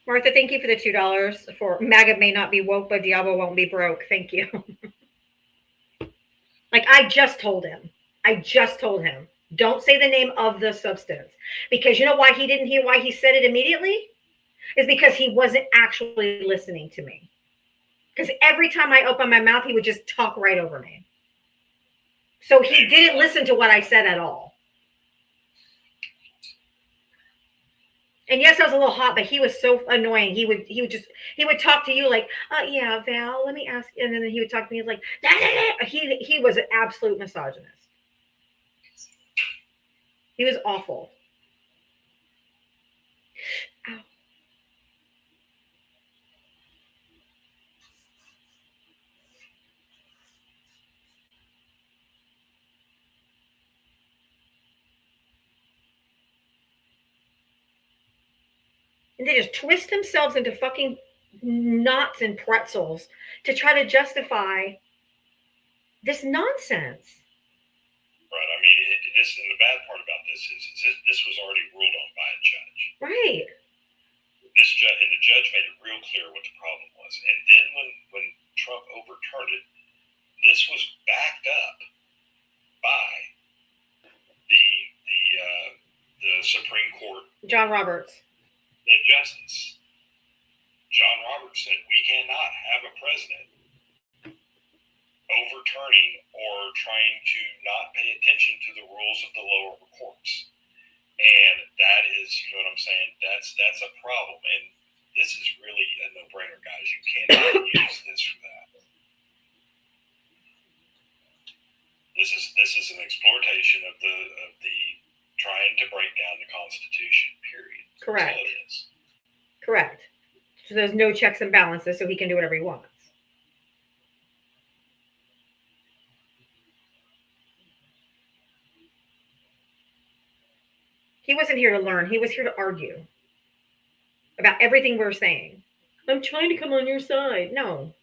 Martha, thank you for the $2 for MAGA may not be woke, but Diablo won't be broke. Thank you. Like I just told him, don't say the name of the substance, because you know why he didn't hear why he said it immediately is because he wasn't actually listening to me. Because every time I open my mouth, he would just talk right over me. So he didn't listen to what I said at all. And yes, I was a little hot, but he was so annoying. He would talk to you like, yeah, Val, let me ask. And then he would talk to me like, he was an absolute misogynist. He was awful. Ow. And they just twist themselves into fucking knots and pretzels to try to justify this nonsense. Right. I mean, and the bad part about this is this was already ruled on by a judge. Right. This judge, and the judge made it real clear what the problem was. And then when Trump overturned it, this was backed up by the Supreme Court. John Roberts. And Justice John Roberts said we cannot have a president overturning or trying to not pay attention to the rules of the lower courts. And that is, you know what I'm saying? That's a problem. And this is really a no-brainer, guys. You cannot use this for that. This is an exploitation of the trying to break down the Constitution, period. Correct. That's all it is. Correct. So there's no checks and balances, so he can do whatever he wants. He wasn't here to learn. He was here to argue about everything we're saying. I'm trying to come on your side. No.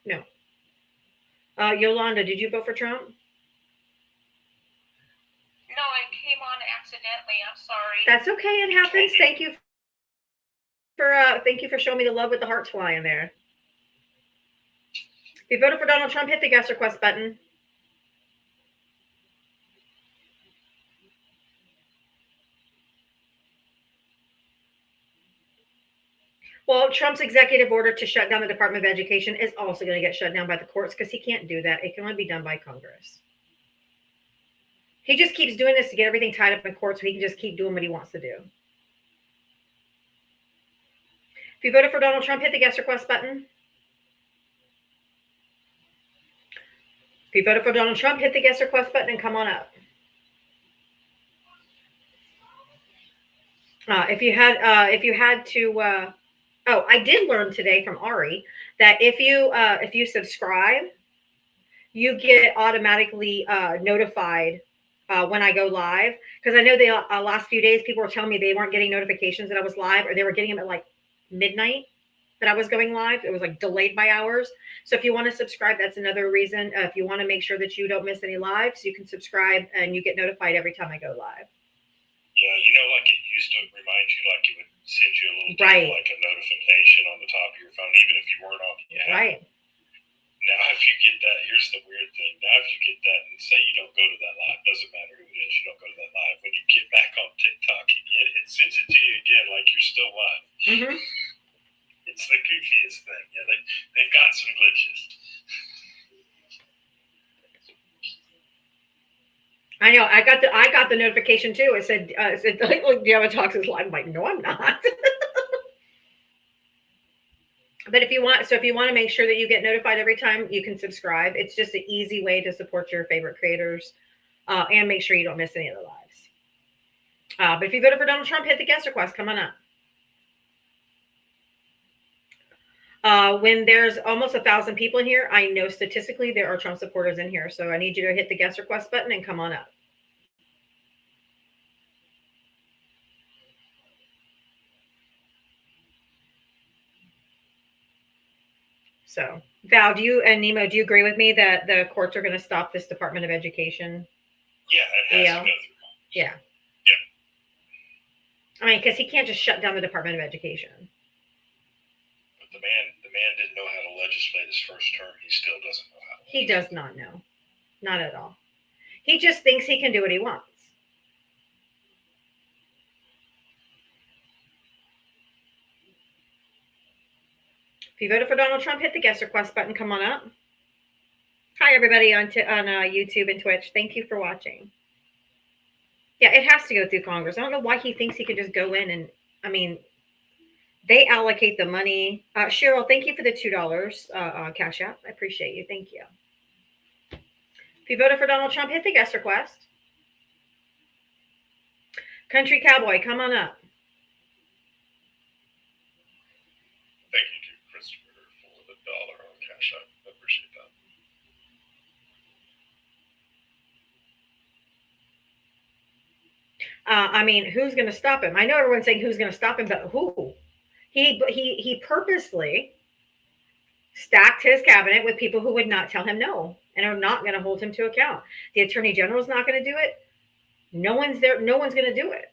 Yolanda, did you vote for Trump? No, I came on accidentally. I'm sorry. That's okay. It happens. Thank you for showing me the love with the hearts flying there. If you voted for Donald Trump, hit the guest request button. Well, Trump's executive order to shut down the Department of Education is also going to get shut down by the courts because he can't do that. It can only be done by Congress. He just keeps doing this to get everything tied up in court so he can just keep doing what he wants to do. If you voted for Donald Trump, hit the guest request button. If you voted for Donald Trump, hit the guest request button and come on up. If you had to, I did learn today from Ari that if you subscribe, you get automatically notified when I go live. Because I know the last few days people were telling me they weren't getting notifications that I was live, or they were getting them at like midnight. that I was going live. It was like delayed by hours. So if you want to subscribe, that's another reason. If you want to make sure that you don't miss any lives, you can subscribe and you get notified every time I go live. Yeah, like it used to remind you, like it would send you a little Right. like a notification on the top of your phone, even if you weren't on the app. Right. Now, if you get that, here's the weird thing. Now, if you get that, and say you don't go to that live, doesn't matter who it is, you don't go to that live. When you get back on TikTok again, it sends it to you again like you're still live. Mm-hmm. It's the goofiest thing. Yeah, they've got some glitches. I know. I got the notification too. It said like, Diavatalks is live. I'm like, no, I'm not. But if you want to make sure that you get notified every time, you can subscribe. It's just an easy way to support your favorite creators, and make sure you don't miss any of the lives. But if you voted for Donald Trump, hit the guest request. Come on up. When there's almost 1,000 people in here, I know statistically there are Trump supporters in here. So I need you to hit the guest request button and come on up. So, Val, and Nemo, do you agree with me that the courts are going to stop this Department of Education? Yeah, it has to go through Congress. Yeah. Yeah. I mean, because he can't just shut down the Department of Education. But the man didn't know how to legislate his first term. He still doesn't know how to. He does not know. Not at all. He just thinks he can do what he wants. If you voted for Donald Trump, hit the guest request button. Come on up. Hi, everybody on YouTube and Twitch. Thank you for watching. Yeah, it has to go through Congress. I don't know why he thinks he could just go in and, I mean, they allocate the money. Cheryl, thank you for the $2 on Cash App. I appreciate you. Thank you. If you voted for Donald Trump, hit the guest request. Country Cowboy, come on up. Thank you to Christopher for the $1 on Cash App. I appreciate that. I mean, who's going to stop him? I know everyone's saying who's going to stop him, but who? He purposely stacked his cabinet with people who would not tell him no and are not going to hold him to account. The Attorney General is not going to do it. No one's there. No one's going to do it.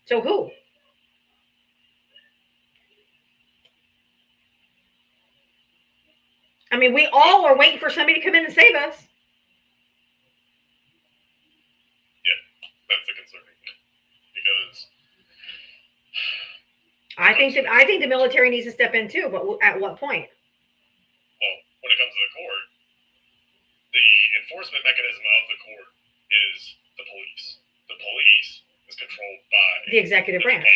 So who? I mean, we all are waiting for somebody to come in and save us. Yeah, that's the concerning thing. Because I think the military needs to step in too, but at what point? Well, when it comes to the court, the enforcement mechanism of the court is the police. The police is controlled by The executive branch.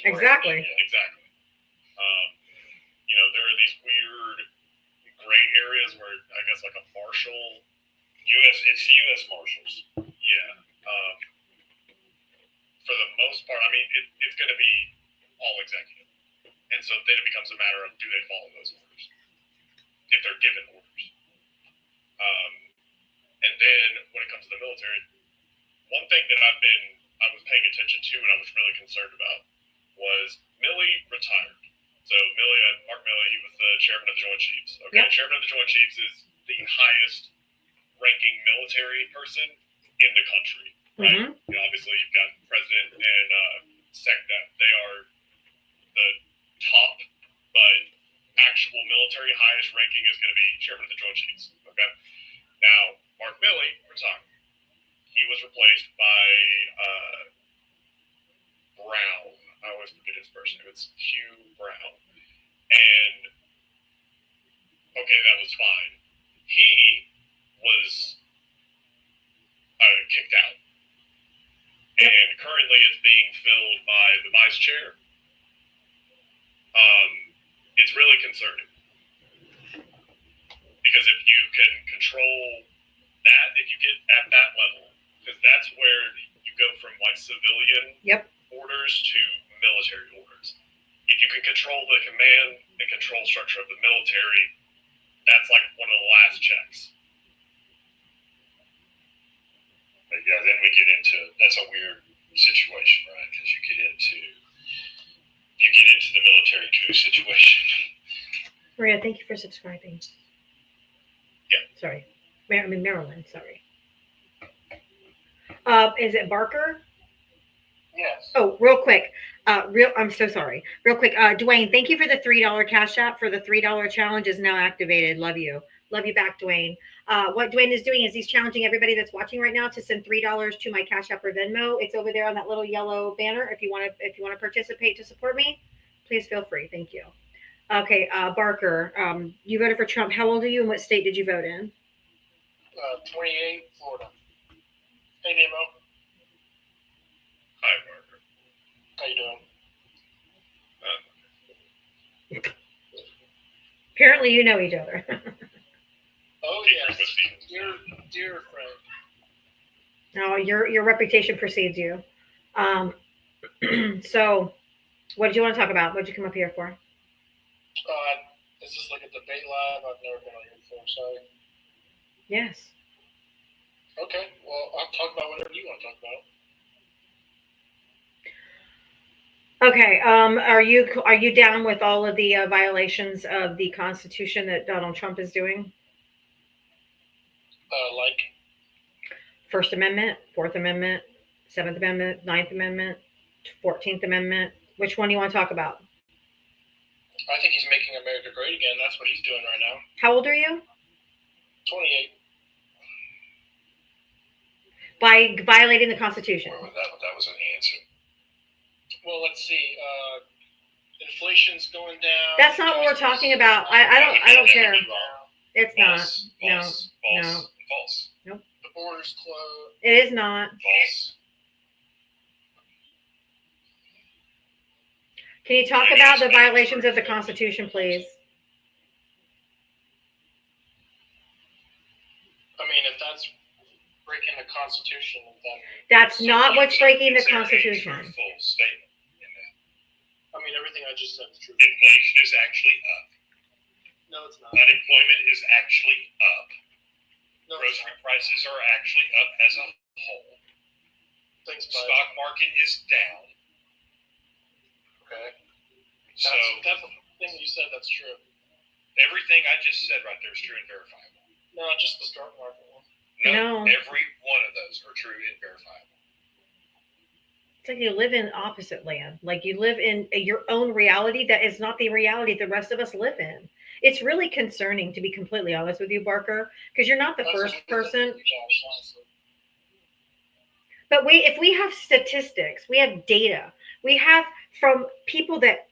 Exactly. Yeah, exactly. There are these weird gray areas where I guess like a marshal, it's the U.S. Marshals. Yeah. For the most part, I mean, it's going to be all executive. And so then it becomes a matter of do they follow those orders? If they're given orders. And then when it comes to the military, one thing that I was paying attention to and I was really concerned about was Milley retired. So Mark Milley, he was the chairman of the Joint Chiefs. Okay, yep. Chairman of the Joint Chiefs is the highest ranking military person in the country, right? Mm-hmm. Obviously, you've got president and SecDef. They are the top, but actual military highest ranking is going to be chairman of the Joint Chiefs. Okay. Now, Mark Milley retired. He was replaced by Brown. I always forget his first name. It's Hugh Brown. And, okay, that was fine. He was kicked out. And currently it's being filled by the vice chair. It's really concerning. Because if you can control that, if you get at that level, because that's where you go from like civilian orders to military orders. If you can control the command and control structure of the military, that's like one of the last checks. But yeah, then we get into, that's a weird situation, right? Because you get into you get into the military coup situation. Maria, thank you for subscribing. Yeah. Sorry. Maryland, sorry. Is it Barker? Yes. Oh, real quick. I'm so sorry. Real quick. Dwayne, thank you for the $3 cash app for the $3 challenge is now activated. Love you. Love you back, Dwayne. What Dwayne is doing is he's challenging everybody that's watching right now to send $3 to my Cash App or Venmo. It's over there on that little yellow banner. If you want to participate to support me, please feel free. Thank you. Okay, Barker, you voted for Trump. How old are you and what state did you vote in? 28, Florida. Hey, Nemo. Hi, Barker. How you doing? Apparently, you know each other. Oh, yes. Dear friend. No, your reputation precedes you. So, what did you want to talk about? What did you come up here for? Is this like a debate live? I've never been on here before, sorry. Yes. Okay, well, I'll talk about whatever you want to talk about. Okay. Are you down with all of the violations of the Constitution that Donald Trump is doing? Like? First Amendment, Fourth Amendment, Seventh Amendment, Ninth Amendment, 14th Amendment. Which one do you want to talk about? I think he's making America great again. That's what he's doing right now. How old are you? 28. By violating the Constitution. Well, that was an answer. Well, let's see. Inflation's going down. That's not what we're talking about. I don't care. It's not. False. No. False. Nope. The border's closed. It is not. False. Can you talk about the violations of the Constitution, please? I mean, if that's breaking the Constitution, then That's not what's breaking the Is there a Constitution. truthful statement in that? I mean everything I just said is true. Inflation is actually up. No, it's not. Unemployment is actually up. No, it's Grocery not. prices are actually up as a whole. Thanks, The bud. stock market is down. Okay. So That's the thing you said. That's true. everything I just said right there is true and verifiable. No, just the stock market one. No. Every one of those are true and verifiable. It's like you live in opposite land. Like you live in your own reality that is not the reality the rest of us live in. It's really concerning, to be completely honest with you, Barker, because you're not the first person. Honestly. But if we have statistics, we have data, we have from people that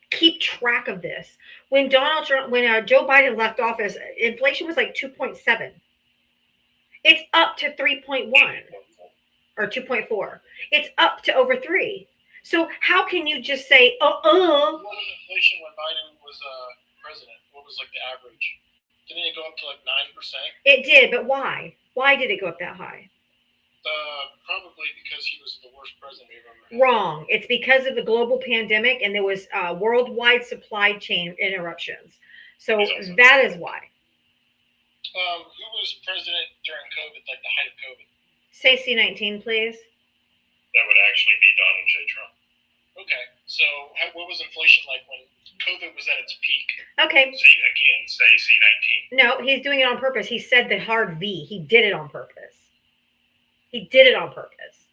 keep track of this. When Joe Biden left office, inflation was like 2.7. It's up to 3.1 or 2.4. It's up to over 3. So how can you just say, What was inflation when Biden was president? What was like the average? Didn't it go up to like 9%? It did, but why? Why did it go up that high? Probably because he was the worst president we've ever had. Wrong. It's because of the global pandemic and there was worldwide supply chain interruptions. So that is why. Who was president during COVID, like the height of COVID? Say C19, please. That would actually be Donald J. Trump. Okay, so what was inflation like when COVID was at its peak? Okay. Say C19. No, he's doing it on purpose. He said the hard V. He did it on purpose. He did it on purpose.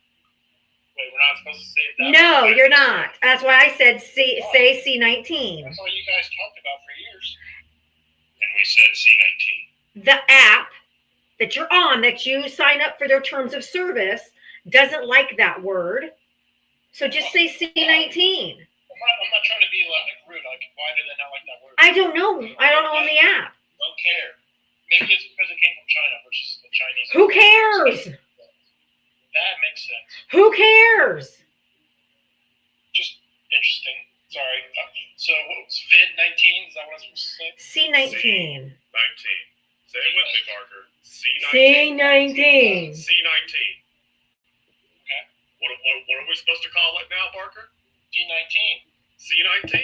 Wait, we're not supposed to say that? No, you're not. That's why I said say C19. That's all you guys talked about for years. And we said C19. The app that you're on, that you sign up for their terms of service, doesn't like that word. So just say C19. I'm not trying to be like rude. Like, why do they not like that word? I don't know. I don't know on the app. Don't care. Maybe it's because it came from China, which is the Chinese. Who cares? That makes sense. Who cares? Just interesting. Sorry. So what was VID-19? Is that what I was supposed to say? C19. 19. Say it with me, Barker. C19. C19. C19. Okay. What are we supposed to call it now, Barker? D19. C19?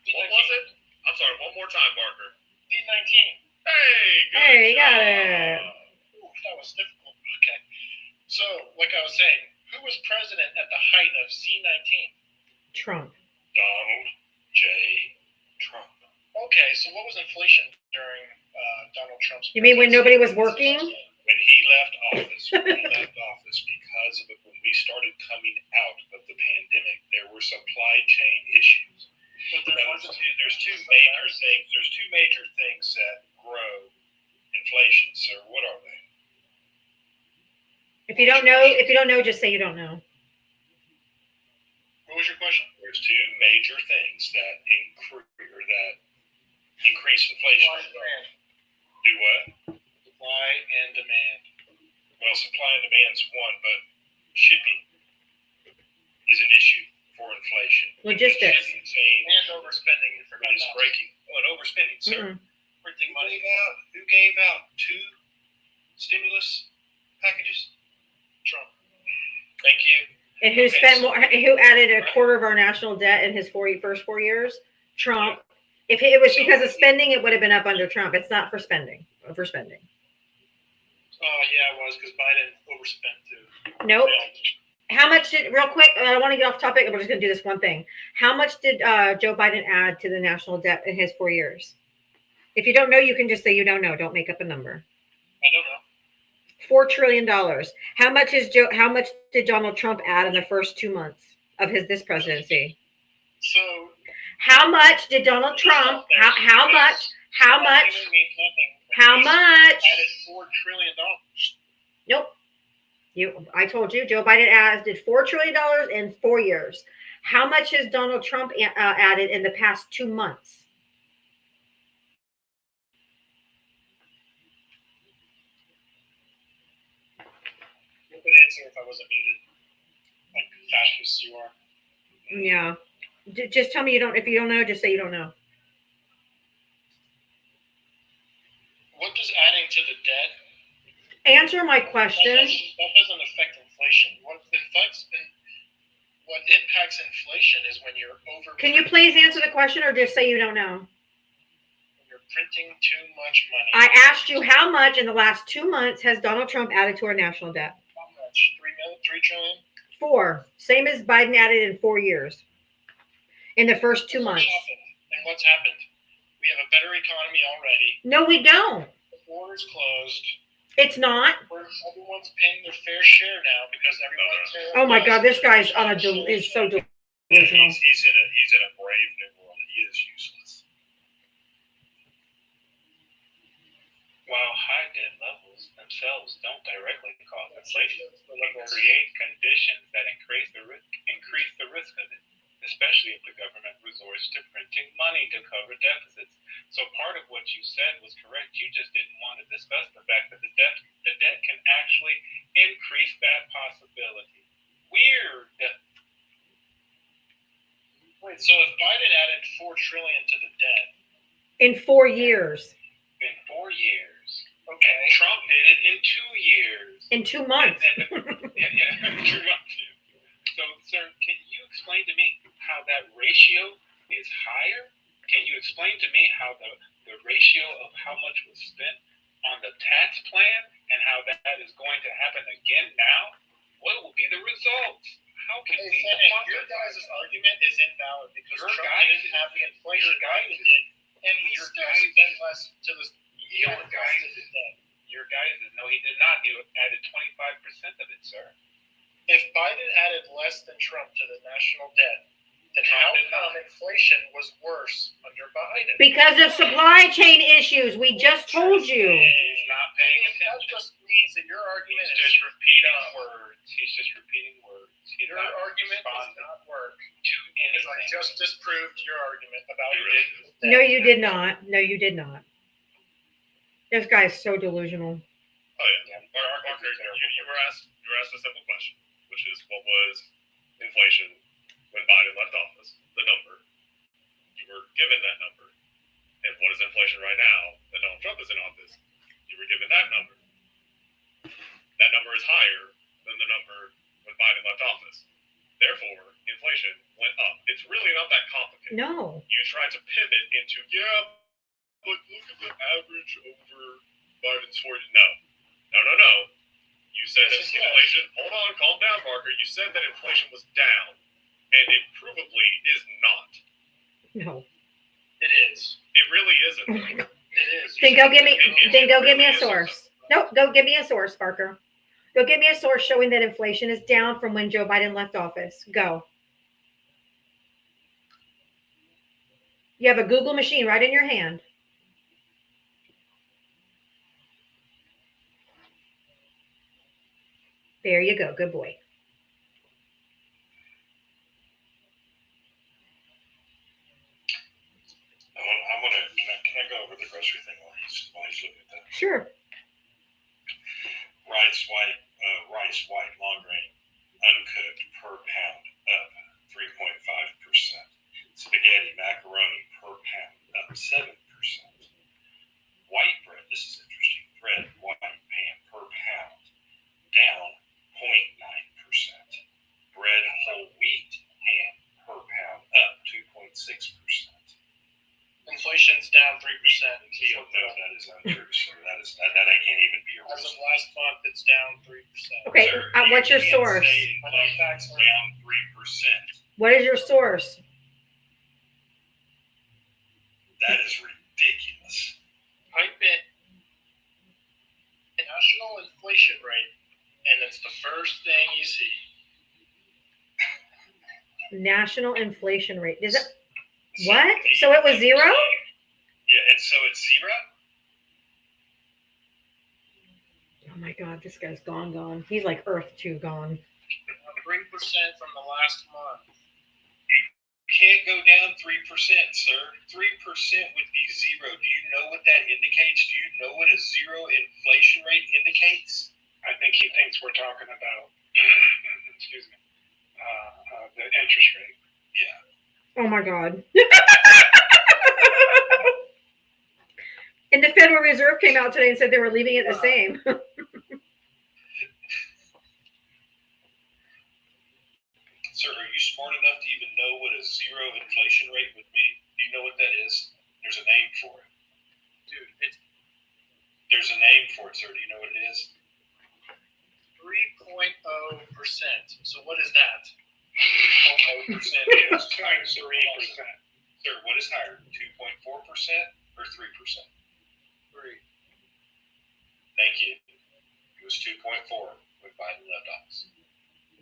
D19. What was it? I'm sorry, one more time, Barker. D19. Hey, good Hey, you got job. it. Ooh, that was difficult. Okay. So, like I was saying, who Who was president at the height of C-19? Trump. Donald J. Trump. Okay, so what was inflation during Donald Trump's? You mean when nobody was working? When he left office, because of it, when we started coming out of the pandemic, there were supply chain issues. But There's two major things that grow inflation, sir. What are they? If you don't know, just say you don't know. What was your question? There's two major things that increase inflation. Supply and demand. Do what? Supply and demand. Well, supply and demand's one, but shipping is an issue for inflation. Logistics. And overspending. You forgot It's that. breaking. Oh, and overspending, sir. Mm-mm. Printing money. Who gave out 2 stimulus packages? Trump. Thank you. And who spent more? Who added a quarter of our national debt in his first 4 years? Trump. If it was because of spending, it would have been up under Trump. It's not for spending. For spending. Oh, yeah, it was because Biden overspent too. Nope. How much did, real quick, I don't want to get off topic. We're just going to do this one thing. How much did Joe Biden add to the national debt in his 4 years? If you don't know, you can just say you don't know. Don't make up a number. I don't know. $4 trillion. How much did Donald Trump add in the first 2 months of this presidency? So How much did Donald Trump, how much, means nothing. how He's much? Added $4 trillion. Nope. I told you, Joe Biden added $4 trillion in 4 years. How much has Donald Trump added in the past 2 months? You could answer if I wasn't muted. Like fascist you are. Yeah. Just tell me you don't, if you don't know, just say you don't know. What does adding to the debt? Answer my That question. doesn't affect inflation. What impacts inflation is when you're over. Can you please answer the question or just say you don't know? When you're printing too much money. I asked you how much in the last 2 months has Donald Trump added to our national debt? How much? 3 trillion? 4. Same as Biden added in 4 years. In the first 2 months. And what's happened? We have a better economy already. No, we don't. The border's closed. It's not. Everyone's paying their fair share now because everyone's. Oh my God, this guy's is so delusional. He's in a brave new world. He is useless. While high debt levels themselves don't directly cause inflation, they create conditions that increase the risk of it, especially if the government resorts to printing money to cover deficits. So part of what you said was correct. You just didn't want to discuss the fact that the debt can actually increase that possibility. Weird. Wait, so if Biden added $4 trillion to the debt In 4 years. In 4 years. Okay. And Trump did it in 2 years. In 2 months. Yeah, Trump too. So, sir, can you explain to me how that ratio is higher? Can you explain to me how the ratio of how much was spent on the tax plan and how that is going to happen again now? What will be the results? How can we your guys' argument is invalid because Your Trump guy didn't have the inflation Biden did, and he your still guy spent less to the Your guy no, he did not. He added 25% of it, sir. If Biden added less than Trump to the national debt, then Trump how did not. come inflation was worse under Biden? Because of supply chain issues. We just told you. He's not paying That attention. just means that your argument He's is just repeating words. He's just repeating words. He's your not argument does responding not work to because I anything. just disproved your argument about You your did. No, you did not. No, you did not. This guy's so delusional. Oh yeah. You were asked a simple question, which is what was inflation when Biden left office? The number. You were given that number. And what is inflation right now that Donald Trump is in office? You were given that number. That number is higher than the number when Biden left office. Therefore, inflation went up. It's really not that complicated. No. You tried to pivot into, but look at the average over Biden's 40. No. You said said that inflation. Hold on, calm down, Barker. You said that inflation was down, and it provably is not. No. It is. It really isn't. Oh my God. It is. Then go give me. Then go give me a It really source. Nope. Go give me a source, Barker. Go give me a source showing that inflation is down from when Joe Biden left office. Go. You have a Google machine right in your hand. There you go. Good boy. Can I go over the grocery thing while he's looking at that? Sure. Rice, white, long grain, uncooked per pound up 3.5%. Spaghetti, macaroni per pound up 7%. White bread, this is interesting. Bread, white pan per pound down 0.9%. Bread, whole wheat pan per pound up 2.6%. Inflation's down 3%. No, that is untrue, sir. That I can't even be a As of reason. last month, it's down 3%. Okay. Sir, What's your you can't source? say inflation's down 3%. What is your source? That is ridiculous. Type in national inflation rate, and it's the first thing you see. National inflation rate. Is it what? So it was zero? Yeah, it's zero. Oh my God, this guy's gone. He's like Earth 2 gone. 3% from the last month. Can't go down 3%, sir. 3% would be zero. Do you know what that indicates? Do you know what a zero inflation rate indicates? I think he thinks we're talking about, excuse me, the interest rate. Yeah. Oh my God. And the Federal Reserve came out today and said they were leaving it the same. Sir, are you smart enough to even know what a zero inflation rate would be? Do you know what that is? There's a name for it. Dude, it's There's a name for it, sir. Do you know what it is? 3.0%. So what is that? 3.0% is higher. 3%. Sir, what is higher? 2.4% or 3%? 3. Thank you. It was 2.4 when Biden left office.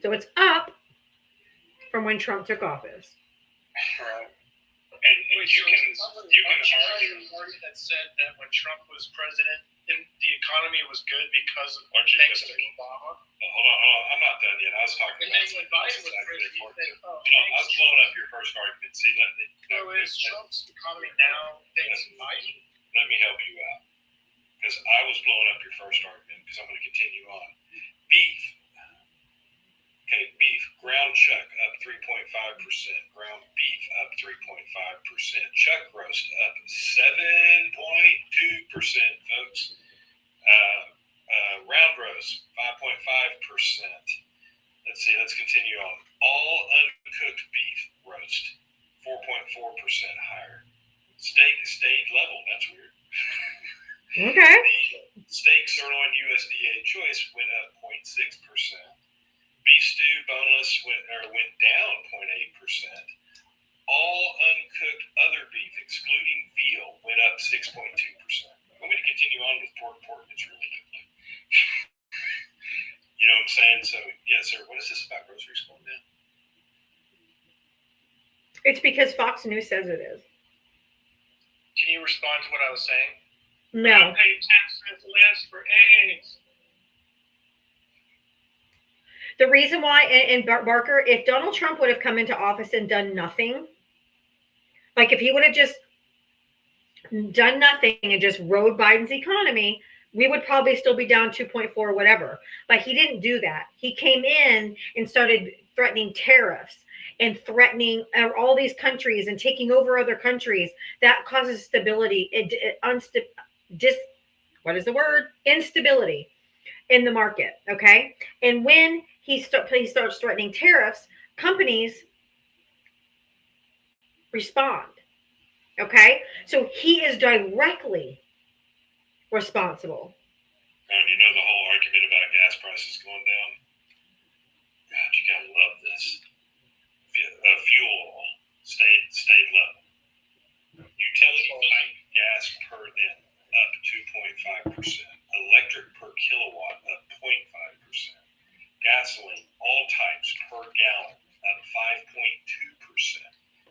So it's up from when Trump took office. Right. And you can argue. Party that said that when Trump was president, the economy was good because of Aren't you thanks to listening? Obama. Well, hold on. I'm not done yet. I was talking And about then when Biden was exactly president, he important. said, oh, I was blowing up your first argument. See, so is Trump's economy now thanks to Biden? let me help you out. Because I was blowing up your first argument because I'm going to continue on. Beef. Okay, beef. Ground chuck up 3.5%. Ground beef up 3.5%. Chuck roast up 7.2%, folks. Round roast 5.5%. Let's see, let's continue on. All uncooked beef roast 4.4% higher. Steak stayed level. That's weird. Okay. Steak sirloin USDA choice went up 0.6%. Beef stew boneless went down 0.8%. All uncooked other beef, excluding veal, went up 6.2%. Want me to continue on with pork? It's really good. You know what I'm saying? So, yeah, sir, what is this about groceries going down? It's because Fox News says it is. Can you respond to what I was saying? No. Pay 10 cents less for eggs. The reason why, and Barker, if Donald Trump would have come into office and done nothing, like if he would have just done nothing and just rode Biden's economy, we would probably still be down 2.4 or whatever. But he didn't do that. He came in and started threatening tariffs and threatening all these countries and taking over other countries. That causes stability, instability in the market. Okay. And when he starts threatening tariffs, companies respond. Okay. So he is directly responsible. And you know the whole argument about gas prices prices going down. God, you gotta love this. Fuel oil stayed low. Utility pipe gas per then up 2.5%. Electric per kilowatt up 0.5%. Gasoline, all types per gallon up 5.2%.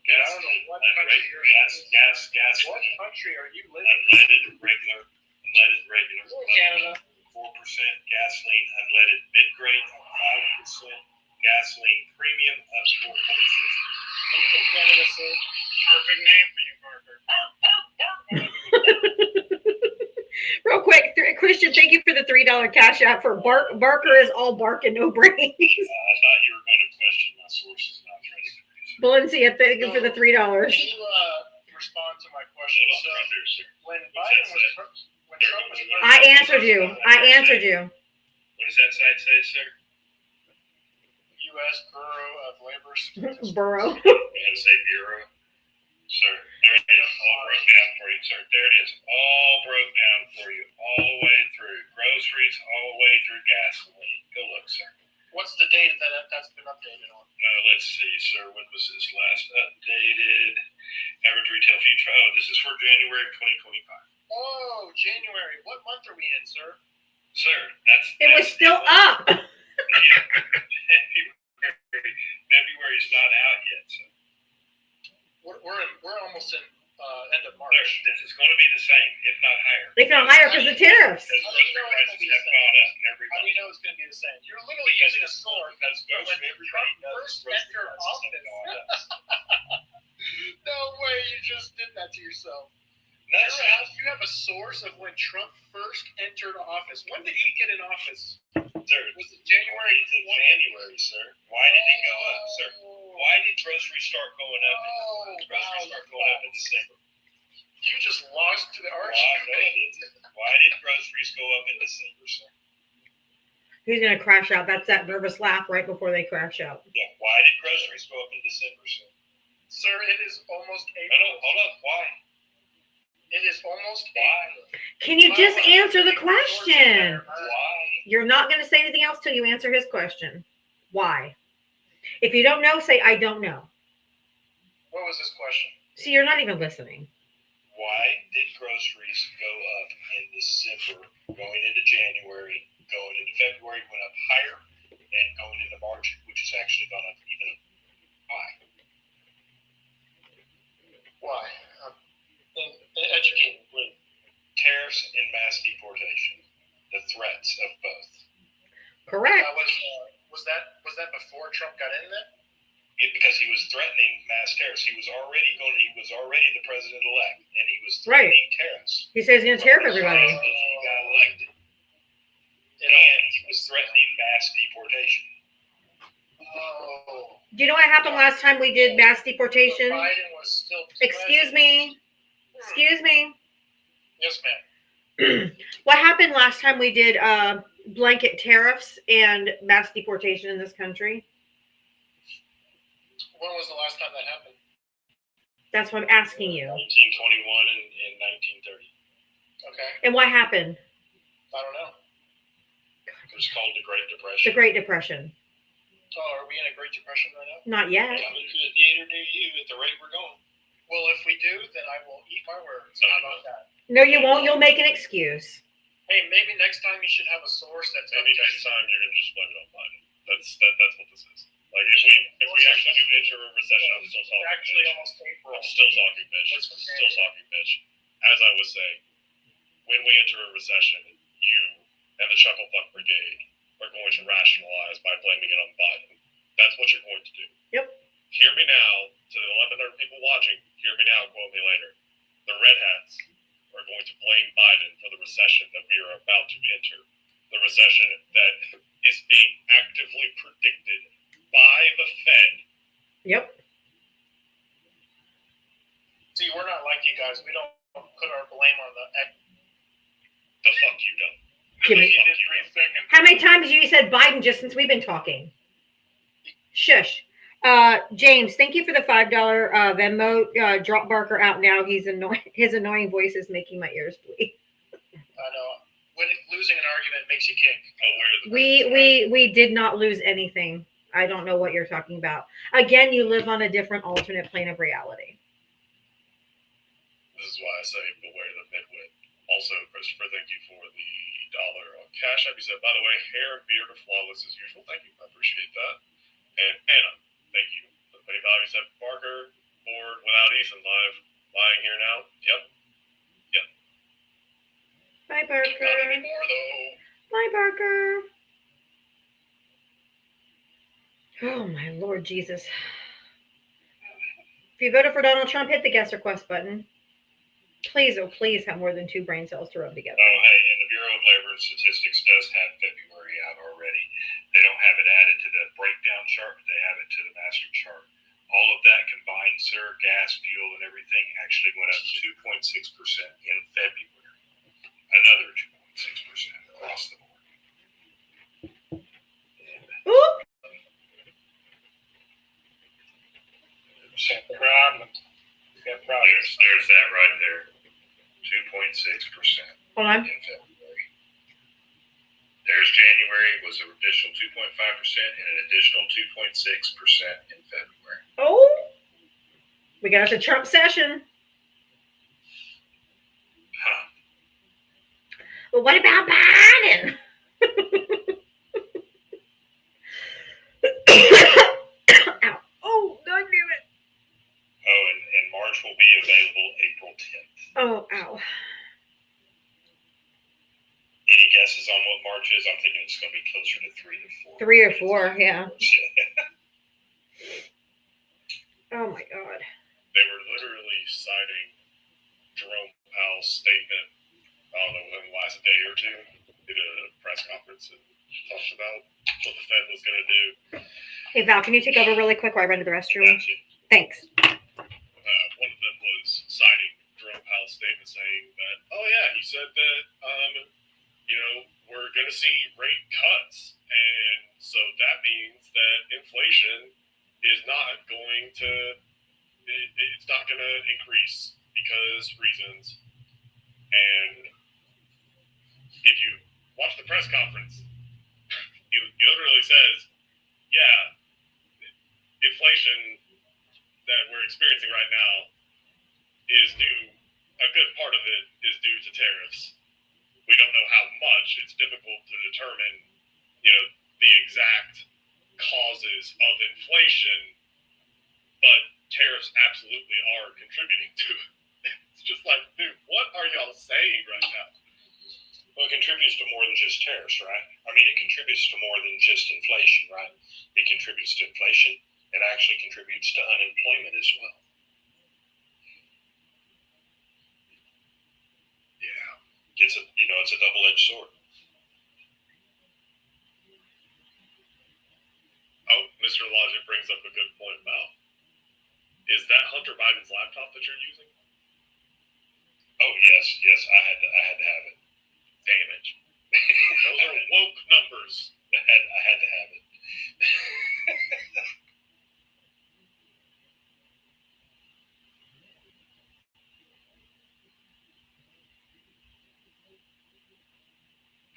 Gasoline, what unrated country what gasoline, country are you living in? unleaded regular, Canada. 4%. Gasoline, unleaded mid-grade up 5%. Gasoline premium up 4.6%. Are you in Canada, sir? Perfect name for you, Parker. Real quick, Christian, thank you for the $3 cash out for Barker is all bark and no brains. I thought you were going to question my sources, and I was ready to produce it. Valencia, thank you for the $3. Can you respond to my question? Hold So, on, right there, sir. when What's Biden that was say? when Trump was I answered you. What does that site say, sir? U.S. Bureau of Labor Statistics. Burrow. You gotta say bureau. Sir, there it is. All broke down for you, sir. There it is. All broke down for you. All the way through. Groceries, all the way through gasoline. Go look, sir. What's the date that's been updated on? Let's see, sir. When was this last updated? Average retail future. Oh, this is for January 2025. Oh, January. What month are we in, sir? Sir, It was still up. February's not out yet, sir. We're almost in end of March. Sir, this is going to be the same, if not higher. They found higher because of the tariffs. Because grocery prices have gone up every How do month. you know it's going to be the same? You're literally using a source Because when everybody Trump knows first grocery entered prices have office. gone up. No way, you just did that to yourself. No, sir. You have a source of when Trump first entered office. When did he get in office? Sir, Was it January? it's in January, sir. Why did it go up, sir? Why did groceries start going up? Groceries start going up in December. You just lost to the Why, arch. no, it didn't. Why did groceries go up in December, sir? Who's going to crash out? That's that nervous laugh right before they crash out. Yeah. Why did groceries go up in December, sir? Sir, it is almost Hold April. on, hold on. Why? It is almost Why? April. Can you just answer the question? Why? You're not going to say anything else till you answer his question. Why? If you don't know, say, I don't know. What was this question? See, you're not even listening. Why did groceries go up in December, going into January, going into February, went up higher, and going into March, which has actually gone up even high? Why? Educate me, please. Tariffs and mass deportation, the threats of both. Correct. Was that before Trump got in there? Because he was threatening mass tariffs. He was already the president-elect, and he was threatening tariffs. He says he's going to tariff everybody. He got elected. And he was threatening mass deportation. Oh. Do you know what happened last time we did mass deportation? Biden was still Excuse me. Excuse me. Yes, ma'am. What happened last time we did blanket tariffs and mass deportation in this country? When was the last time that happened? That's what I'm asking you. 1921 and 1930. Okay. And what happened? I don't know. It was called the Great The Depression. Great Depression. Oh, are we in a Great Depression right now? Not yet. Coming to the theater near you at the rate we're going. Well, if we do, then I will eat my words. How about that? No, you won't. You'll make an excuse. Hey, maybe next time you should have a source that's Maybe next time you're gonna just blame it on Biden. That's what this is. Like if we actually do enter a recession, I'm still talking actually bitch. almost April. I'm still talking bitch. Still talking bitch. As I was saying, when we enter a recession, you and the Chuckle Fuck Brigade are going to rationalize by blaming it on Biden. That's what you're going to do. Yep. Hear me now, to the 1,100 people watching, hear me now, quote me later. The Red Hats are going to blame Biden for the recession that we are about to enter. The recession that is being actively predicted by the Fed. Yep. See, we're not like you guys. We don't put our blame on the. The fuck you don't. Give me. The fuck you don't. How many times have you said Biden just since we've been talking? Shush. James, thank you for the $5 Venmo. Drop Barker out now. He's annoying. His annoying voice is making my ears bleed. I know. losing an argument makes you kick. We did not lose anything. I don't know what you're talking about. Again, you live on a different alternate plane of reality. This is why I say beware the midwit. Also, Christopher, thank you for the $1 on Cash App. He said, by the way, hair and beard are flawless as usual. Thank you. I appreciate that. And Anna, thank you. For the $25. He said, Barker, bored without Ethan live. Lying here now. Yep. Bye, Barker. Not anymore, though. Bye, Barker. Oh, my Lord Jesus. If you voted for Donald Trump, hit the guest request button. Please, oh, please have more than 2 brain cells to rub together. Oh, hey, and the Bureau of Labor and Statistics does have February out already. They don't have it added to the breakdown chart, but they have it to the master chart. All of that combined, sir, gas, fuel, and everything actually went up 2.6% in February. Another 2.6% across the board. Oop. There's that right there. 2.6% Hold on. in February. There's January was an additional 2.5% and an additional 2.6% in February. Oh, we got us a Trump session. Huh. Well, what about Biden? Ow. Oh, God damn it. Oh, and March will be available April 10th. Oh, ow. Any guesses on what March is? I'm thinking it's going to be closer to 3 or 4. 3 or 4, yeah. Oh, my God. They were literally citing Jerome Powell's statement, I don't know, within the last day or two. Did a press conference and talked about what the Fed was going to do. Hey, Val, can you take over really quick while I run to the restroom? Gotcha. Thanks. One of them was citing Jerome Powell's statement saying that, oh yeah, he said that, we're going to see rate cuts. And so that means that inflation is not going to, it's not going to increase because reasons. And if you watch the press conference, he literally says, yeah, inflation that we're experiencing right now is due, a good part of it is due to tariffs. We don't know how much. It's difficult to determine, the exact causes of inflation, but tariffs absolutely are contributing to it. It's just like, dude, what are y'all saying right now? Well, it contributes to more than just tariffs, right? I mean, it contributes to more than just inflation, right? It contributes to inflation. It actually contributes to unemployment as well. Yeah. It's a double-edged sword. Oh, Mr. Logic brings up a good point, Val. Is that Hunter Biden's laptop that you're using? Oh, yes, I had to have it. Damn it. Those are woke numbers. I had to have it.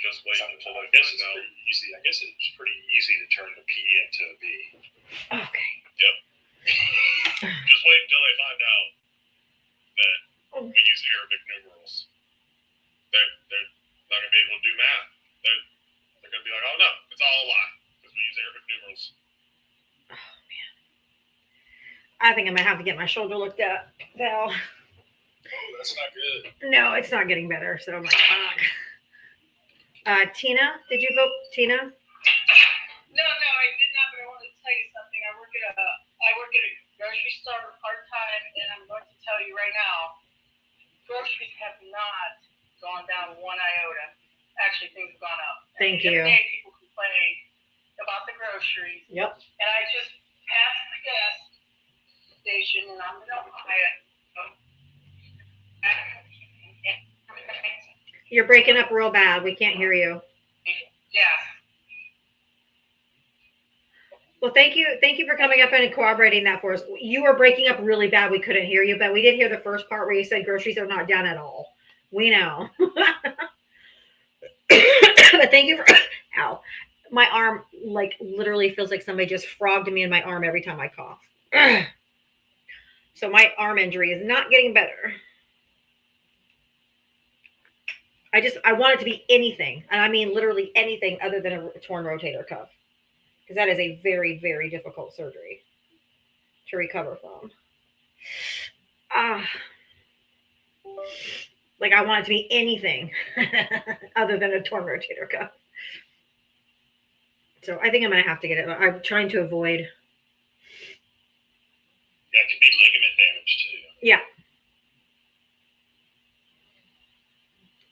Just wait until I guess find it's out. pretty easy. I guess it's pretty easy to turn the P into a B. Okay. Yep. Just wait until they find out that we use Arabic numerals. They're not going to be able to do math. They're going to be like, oh no, it's all a lie because we use Arabic numerals. Oh, man. I think I might have to get my shoulder looked at, Val. Oh, that's not good. No, it's not getting better, so I'm like, fuck. Tina, did you vote? Tina? No, I did not, but I wanted to tell you something. I work at a grocery store part-time, and I'm going to tell you right now, groceries have not gone down 1 iota. Actually, things have gone up. Thank The you. other day, people complain about the groceries, Yep. and I just passed the gas station, and I'm going to buy it. You're breaking up real bad. We can't hear you. Yeah. Well, thank you. Thank you for coming up and corroborating that for us. You were breaking up really bad. We couldn't hear you, but we did hear the first part where you said groceries are not down at all. We know. But thank you for, ow. My arm, like, literally feels like somebody just frogged me in my arm every time I cough. So my arm injury is not getting better. I want it to be anything, and I mean literally anything other than a torn rotator cuff, because that is a very, very difficult surgery to recover from. Like, I want it to be anything other than a torn rotator cuff. So I think I'm gonna have to get it. I'm trying to avoid. Yeah, it could be ligament damage too. Yeah.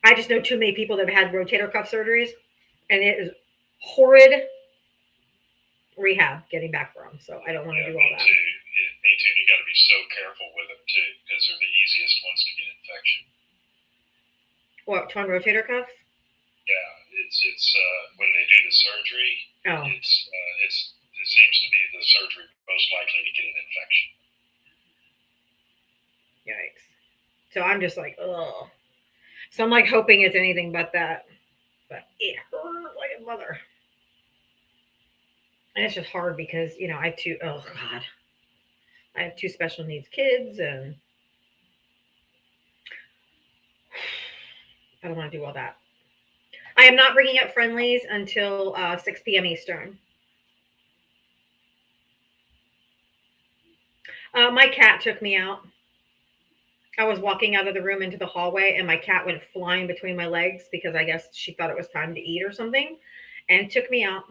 I just know too many people that have had rotator cuff surgeries, and it is horrid rehab getting back from. So I don't want to do all that. Me too. You got to be so careful with them too, because they're the easiest ones to get infection. What, torn rotator cuffs? Yeah, it's when they do the surgery. Oh. It seems to be the surgery most likely to get an infection. Yikes. So I'm just like, ugh. So I'm like hoping it's anything but that. But it hurt like a mother. And it's just hard because, you know, I have two special needs kids, and I don't want to do all that. I am not bringing up friendlies until 6 p.m. Eastern. My cat took me out. I was walking out of the room into the hallway, and my cat went flying between my legs because I guess she thought it was time to eat or something, and took me out.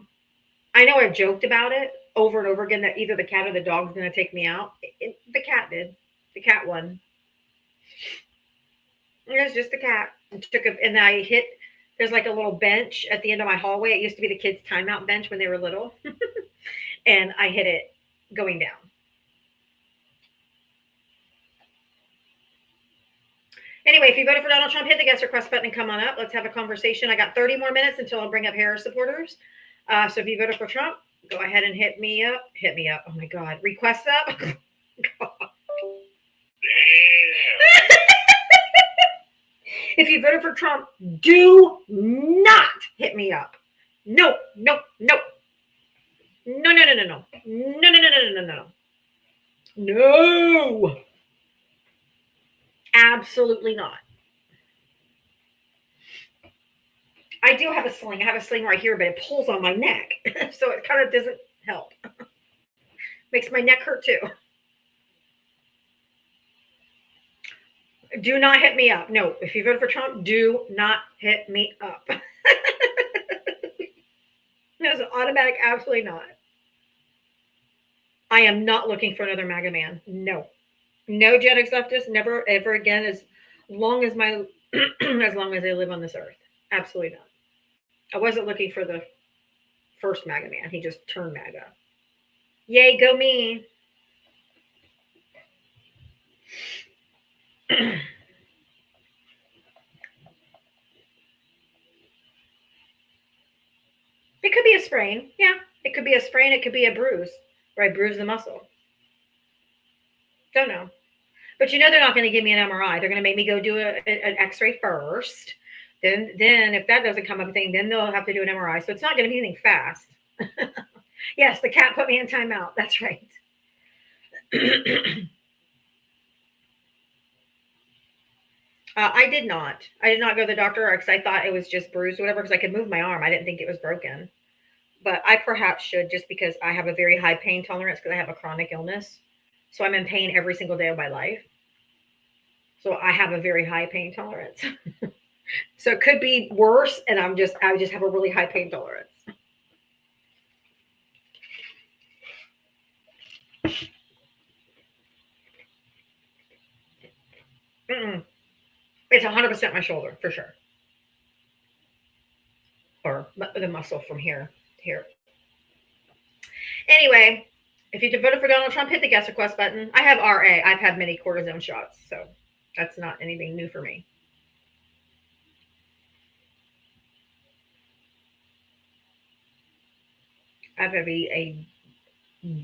I know I've joked about it over and over again that either the cat or the dog's going to take me out. The cat did. The cat won. It was just the cat. And I hit, there's like a little bench at the end of my hallway. It used to be the kids' timeout bench when they were little. And I hit it going down. Anyway, if you voted for Donald Trump, hit the guest request button and come on up. Let's have a conversation. I got 30 more minutes until I'll bring up Harris supporters. So if you voted for Trump, go ahead and hit me up. Hit me up. Oh my God. Request up. Damn. If you voted for Trump, do not hit me up. No, no, no. No, no, no, no, no. No, no, no, no, no, no, no. No. Absolutely not. I do have a sling. I have a sling right here, but it pulls on my neck. So it kind of doesn't help. Makes my neck hurt too. Do not hit me up. No, if you vote for Trump, do not hit me up. That's an automatic, absolutely not. I am not looking for another MAGA man. No. No Gen X leftist, never, ever again, as long as I live on this earth. Absolutely not. I wasn't looking for the first MAGA man. He just turned MAGA. Yay, go me. It could be a sprain. Yeah, it could be a sprain. It could be a bruise, where I bruise the muscle. Don't know. But you know they're not going to give me an MRI. They're going to make me go do an X-ray first. Then if that doesn't come up, then they'll have to do an MRI. So it's not going to be anything fast. Yes, the cat put me in timeout. That's right. I did not go to the doctor because I thought it was just bruised or whatever, because I could move my arm. I didn't think it was broken. But I perhaps should, just because I have a very high pain tolerance because I have a chronic illness. So I'm in pain every single day of my life. So I have a very high pain tolerance. So it could be worse, and I just have a really high pain tolerance. It's 100% my shoulder, for sure. Or the muscle from here to here. Anyway, if you voted for Donald Trump, hit the guest request button. I have RA. I've had many cortisone shots, so that's not anything new for me. I have a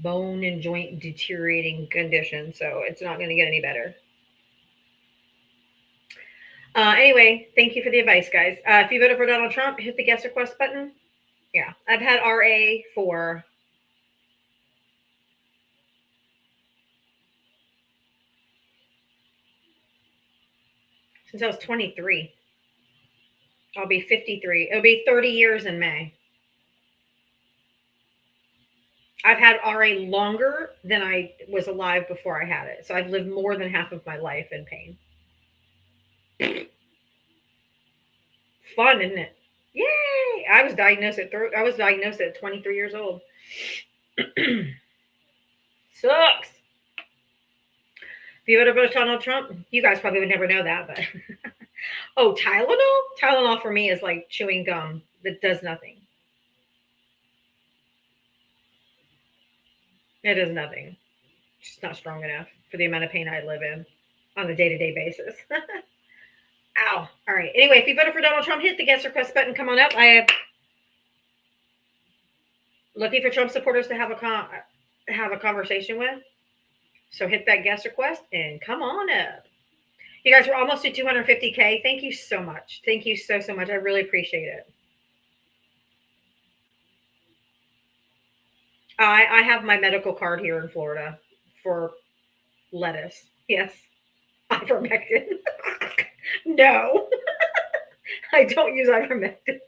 bone and joint deteriorating condition, so it's not going to get any better. Anyway, thank you for the advice, guys. If you voted for Donald Trump, hit the guest request button. Yeah, I've had RA for since I was 23. I'll be 53. It'll be 30 years in May. I've had RA longer than I was alive before I had it. So I've lived more than half of my life in pain. Fun, isn't it? Yay! I was diagnosed at 23 years old. Sucks. If you voted for Donald Trump, you guys probably would never know that, but oh, Tylenol? Tylenol for me is like chewing gum that does nothing. It does nothing. It's just not strong enough for the amount of pain I live in on a day-to-day basis. Ow. All right. Anyway, if you voted for Donald Trump, hit the guest request button. Come on up. I am looking for Trump supporters to have a conversation with. So hit that guest request and come on up. You guys, we're almost at 250K. Thank you so much. Thank you so much. I really appreciate it. I have my medical card here in Florida for lettuce. Yes. Ivermectin. No. I don't use ivermectin.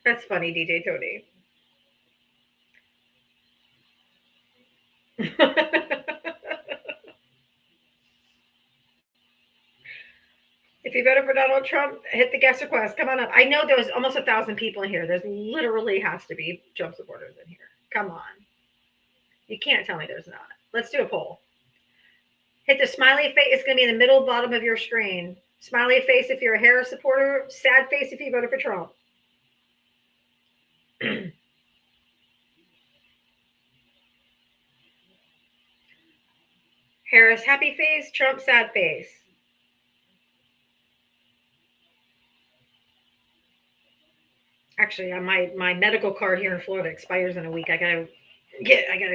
That's funny, DJ Tony. If you voted for Donald Trump, hit the guest request. Come on up. I know there's almost 1,000 people in here. There's literally has to be Trump supporters in here. Come on. You can't tell me there's not. Let's do a poll. Hit the smiley face. It's going to be in the middle bottom of your screen. Smiley face if you're a Harris supporter. Sad face if you voted for Trump. Harris happy face. Trump sad face. Actually, my medical card here in Florida expires in a week. I gotta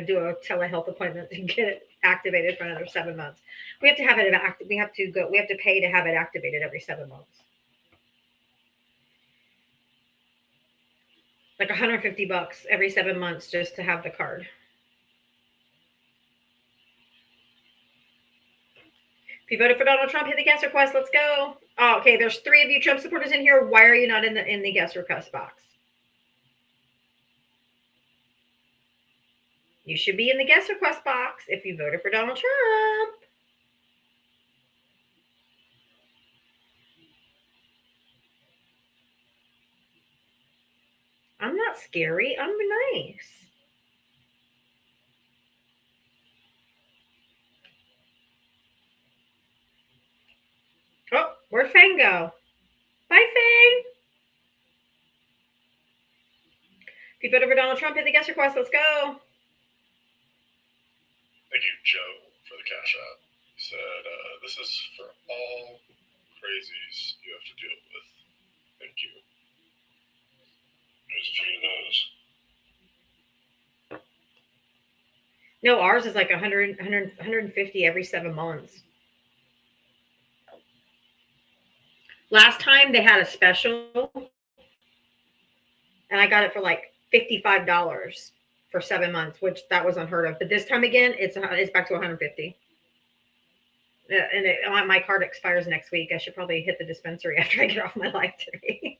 do a telehealth appointment to get it activated for another 7 months. We have to have it we have to pay to have it activated every 7 months. Like $150 every 7 months just to have the card. If you voted for Donald Trump, hit the guest request. Let's go. Oh, okay, there's 3 of you Trump supporters in here. Why are you not in the guest request box? You should be in the guest request box if you voted for Donald Trump. I'm not scary. I'm nice. Oh, where'd Fang go? Bye, Fang. If you voted for Donald Trump, hit the guest request. Let's go. Thank you, Joe, for the cash out. He said, this is for all crazies you have to deal with. Thank you. There's a few of those. No, ours is like 150 every 7 months. Last time they had a special, and I got it for like $55 for 7 months, which that was unheard of. But this time again, it's back to 150. And my card expires next week. I should probably hit the dispensary after I get off my life today.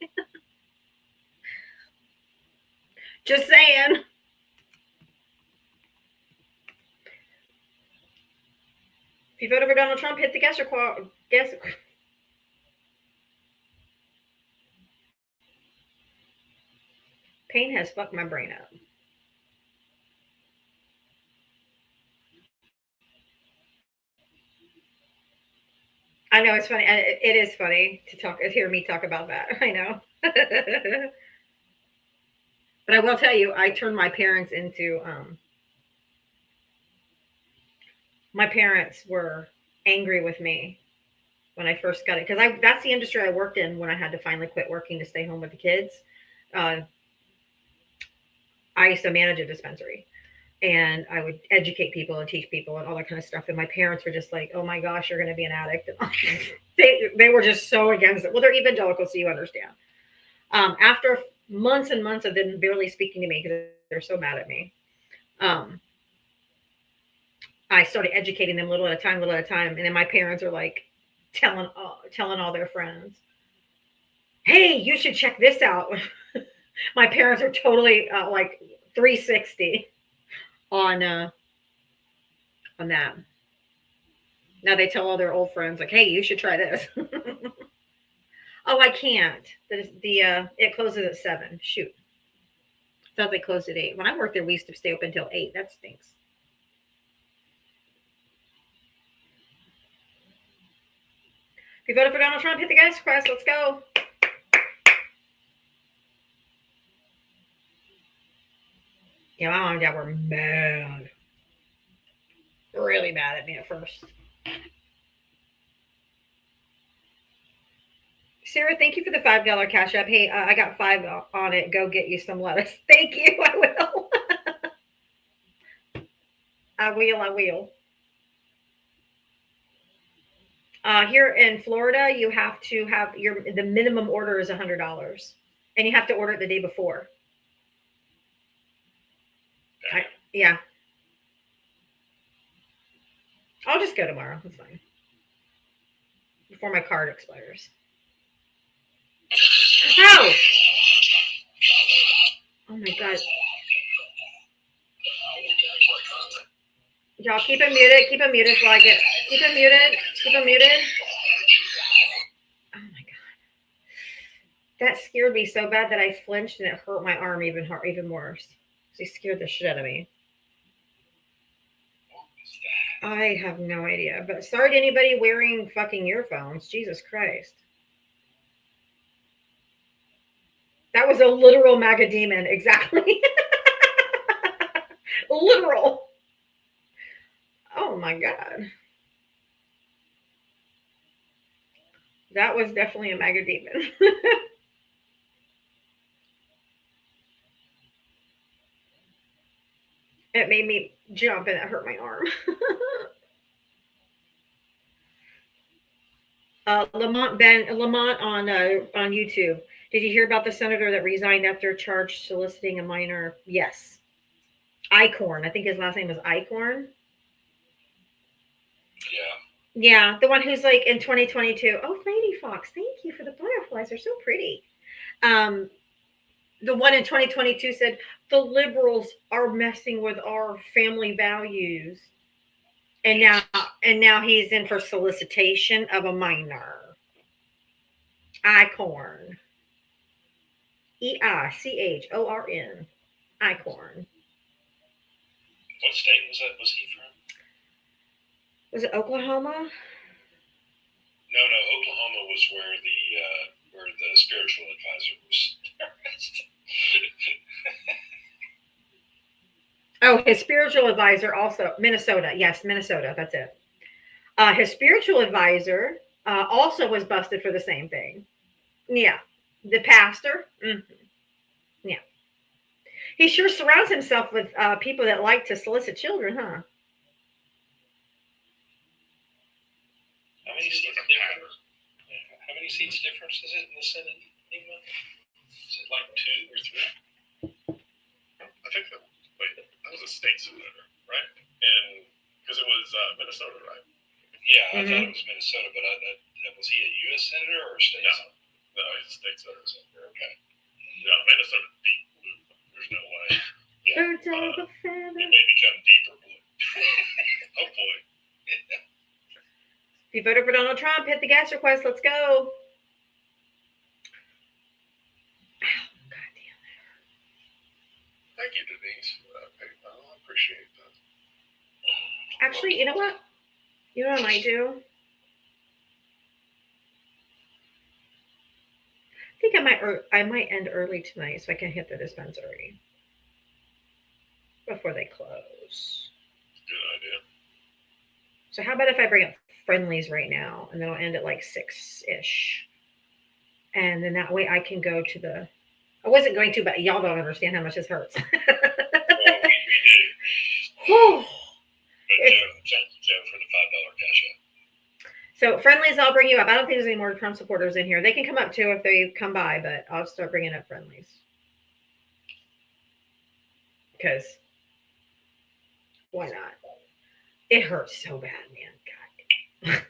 Just saying. If you voted for Donald Trump, hit the guest request. Pain has fucked my brain up. I know it's funny. It is funny to hear me talk about that. I know. But I will tell you, I turned my parents into, my parents were angry with me when I first got it. Because that's the industry I worked in when I had to finally quit working to stay home with the kids. I used to manage a dispensary. and I would educate people and teach people and all that kind of stuff. And my parents were just like, "Oh my gosh, you're going to be an addict." They were just so against it. Well, they're evangelicals, so you understand. After months and months of them barely speaking to me because they're so mad at me, um, I started educating them little at a time, and then my parents are like telling all their friends, "Hey, you should check this out." My parents are totally like 360 on that. Now they tell all their old friends like, "Hey, you should try this." Oh, I can't. It closes at 7. Shoot, I thought they closed at 8. When I worked there, we used to stay open until 8. That stinks. If you voted for Donald Trump, hit the gas press. Let's go. Yeah, my mom and dad were mad. Really mad at me at first. Sarah, thank you for the $5 cash app. Hey, I got 5 on it. Go get you some lettuce. Thank you. I will. I will. Here in Florida, you have to have the minimum order is $100, and you have to order it the day before. Yeah. I'll just go tomorrow. That's fine. Before my card expires. Oh! Oh my God. Y'all keep it muted. Keep it muted while I get. Keep it muted. Keep it muted. Oh my God. That scared me so bad that I flinched and it hurt my arm even worse. She scared the shit out of me. I have no idea. But sorry to anybody wearing fucking earphones. Jesus Christ. That was a literal MAGA demon. Exactly. Literal. Oh my God. That was definitely a MAGA demon. It made me jump and it hurt my arm. Lamont on YouTube. Did you hear about the senator that resigned after charged soliciting a minor? Yes. Eichorn. I think his last name is Eichorn. Yeah. Yeah, the one who's like in 2022. Oh, Lady Fox, thank you for the butterflies. They're so pretty. The one in 2022 said the liberals are messing with our family values. And now he's in for solicitation of a minor. Eichorn. Eichorn. Eichorn. What state was he from? Was it Oklahoma? No, Oklahoma was where the spiritual advisor was arrested. Oh, his spiritual advisor also Minnesota. Yes, Minnesota. That's it. His spiritual advisor also was busted for the same thing. Yeah, the pastor. Mm-hmm. Yeah, he sure surrounds himself with people that like to solicit children, huh? How many seats difference is it in the Senate? Is it like 2 or 3? I think that was a state senator, right? And because it was Minnesota, right? Yeah, I thought it was Minnesota, but was he a U.S. senator or a state senator? No, he's a state senator. Okay. No, Minnesota deep blue. There's no way. Yeah. It may become deeper blue. Hopefully. If you voted for Donald Trump, hit the gas request. Let's go. God damn it. Thank you, Denise, for that PayPal. I appreciate that. Actually, you know what? You know what I might do? I think I might end early tonight so I can hit the dispensary before they close. Good idea. So how about if I bring up Friendlies right now, and then I'll end at like 6-ish, and then that way I can go to the. I wasn't going to, but y'all don't understand how much this hurts. Well, we do. Whew. But thank you, Joe, for the $5 cash app. So friendlies, I'll bring you up. I don't think there's any more Trump supporters in here. They can come up too if they come by, but I'll start bringing up friendlies. Because why not? It hurts so bad, man. God.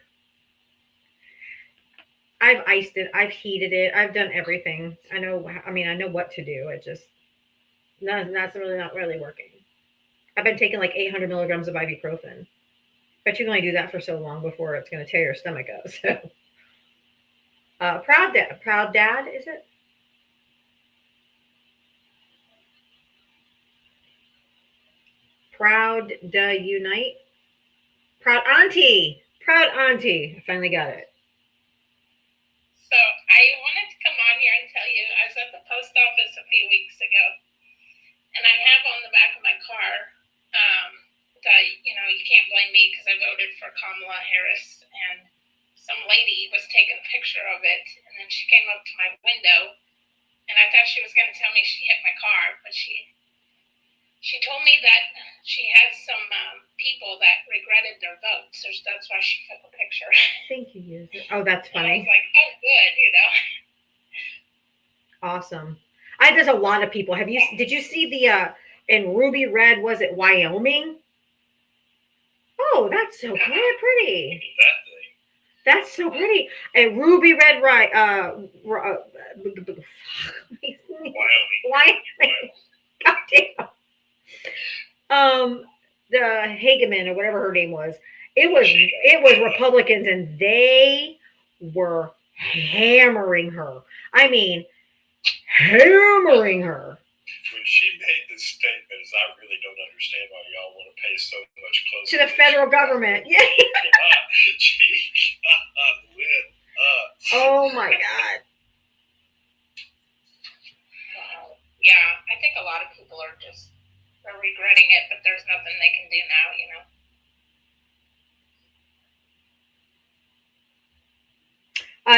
I've iced it. I've heated it. I've done everything. I know what to do. It just, that's really not really working. I've been taking like 800 milligrams of ibuprofen. But you can only do that for so long before it's going to tear your stomach up. So, proud dad, is it? Proud da unite. Proud auntie. I finally got it. So I wanted to come on here and tell you, I was at the post office a few weeks ago, and I have on the back of my car that, you can't blame me because I voted for Kamala Harris, and some lady was taking a picture of it, and then she came up to my window, and I thought she was going to tell me she hit my car, but she told me that she had some people that regretted their votes, so that's why she took a picture. Thank you, user. Oh, that's funny. And I was like, oh, good, Awesome. There's a lot of people. Did you see the in ruby red, was it Wyoming? Oh, that's so pretty. That's so pretty. A ruby red, right? Wyoming. God damn. The Hageman or whatever her name was. It was Republicans, and they were hammering her. I mean, hammering her. When she made this statement, is I really don't understand why y'all want to pay so much close to the federal government. Yeah. She got lit up. Oh my God. Yeah, I think a lot of people are regretting it, but there's nothing they can do now,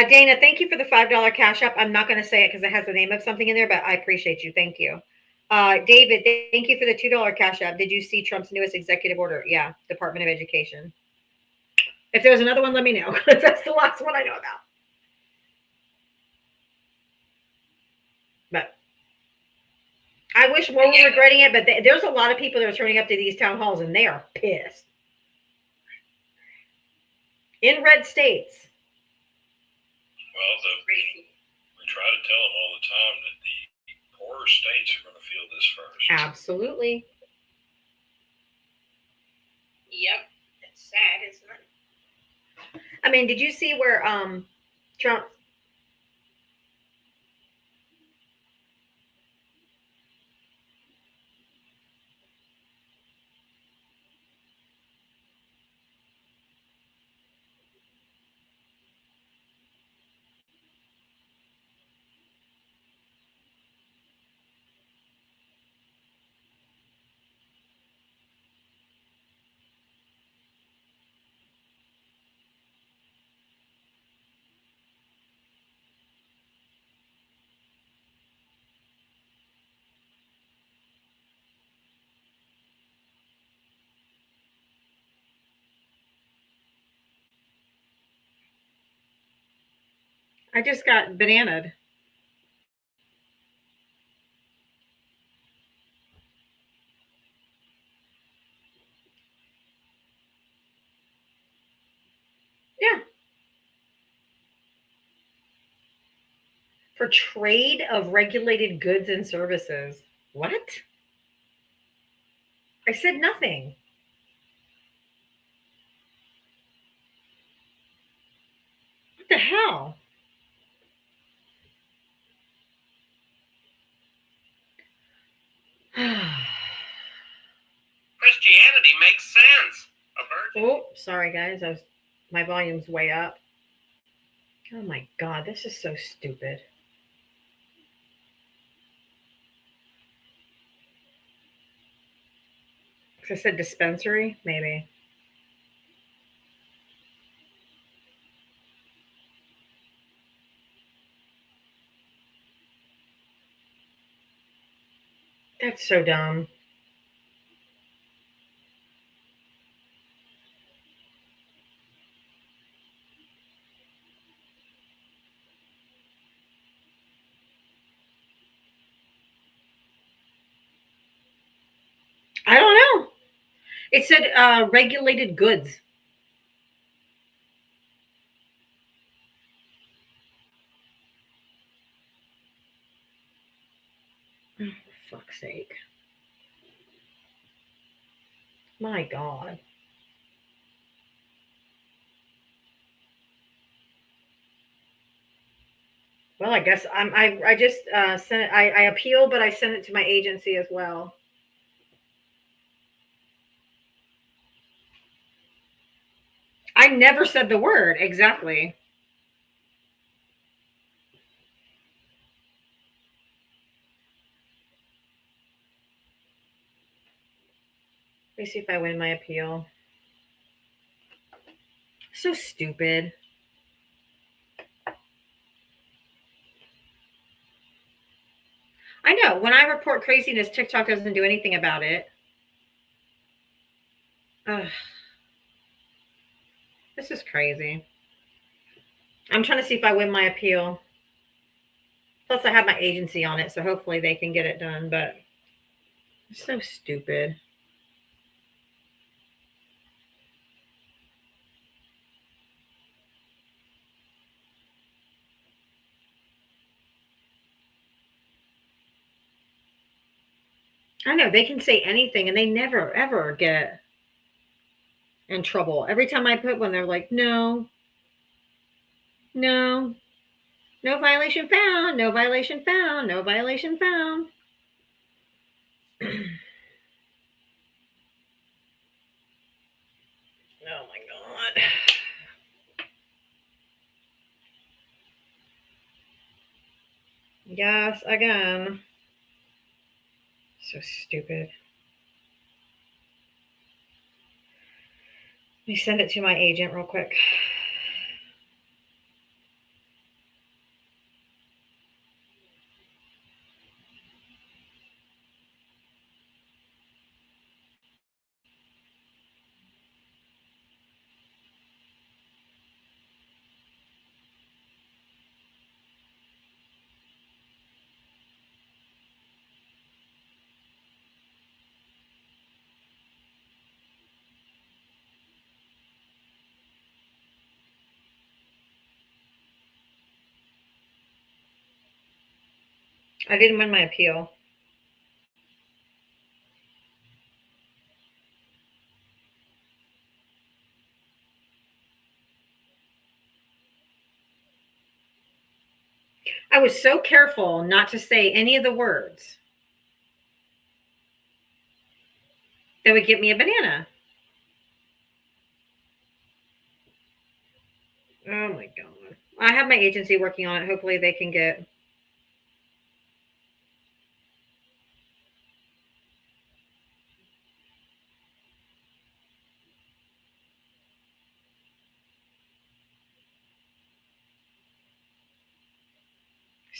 Dana, thank you for the $5 cash app. I'm not going to say it because it has the name of something in there, but I appreciate you. Thank you. David, thank you for the $2 cash app. Did you see Trump's newest executive order? Yeah, Department of Education. If there's another one, let me know. That's the last one I know about. But I wish more were regretting it, but there's a lot of people that are turning up to these town halls, and they are pissed. In red states. Well, we try to tell them all the time that the poorer states are going to feel this first. Absolutely. Yep. It's sad, isn't it? I mean, did you see where Trump... I just got bananaed. Yeah. For trade of regulated goods and services. What? I said nothing. What the hell? Christianity makes sense. Oh, sorry guys. My volume's way up. Oh my God, this is so stupid. I said dispensary, maybe. That's so dumb. I don't know. It said regulated goods. Oh, for fuck's sake. My God. Well, I guess I just sent it. I appealed, but I sent it to my agency as well. I never said the word exactly. Let me see if I win my appeal. So stupid. I know. When I report craziness, TikTok doesn't do anything about it. Ugh. This is crazy. I'm trying to see if I win my appeal. Plus, I have my agency on it, so hopefully they can get it done, but it's so stupid. I know. They can say anything, and they never, ever get in trouble. Every time I put one, they're like, no, no, no violation found, no violation found, no violation found. Oh my God. Yes, again. So stupid. Let me send it to my agent real quick. I didn't win my appeal. I was so careful not to say any of the words that would get me a banana. Oh my God. I have my agency working on it. Hopefully they can get.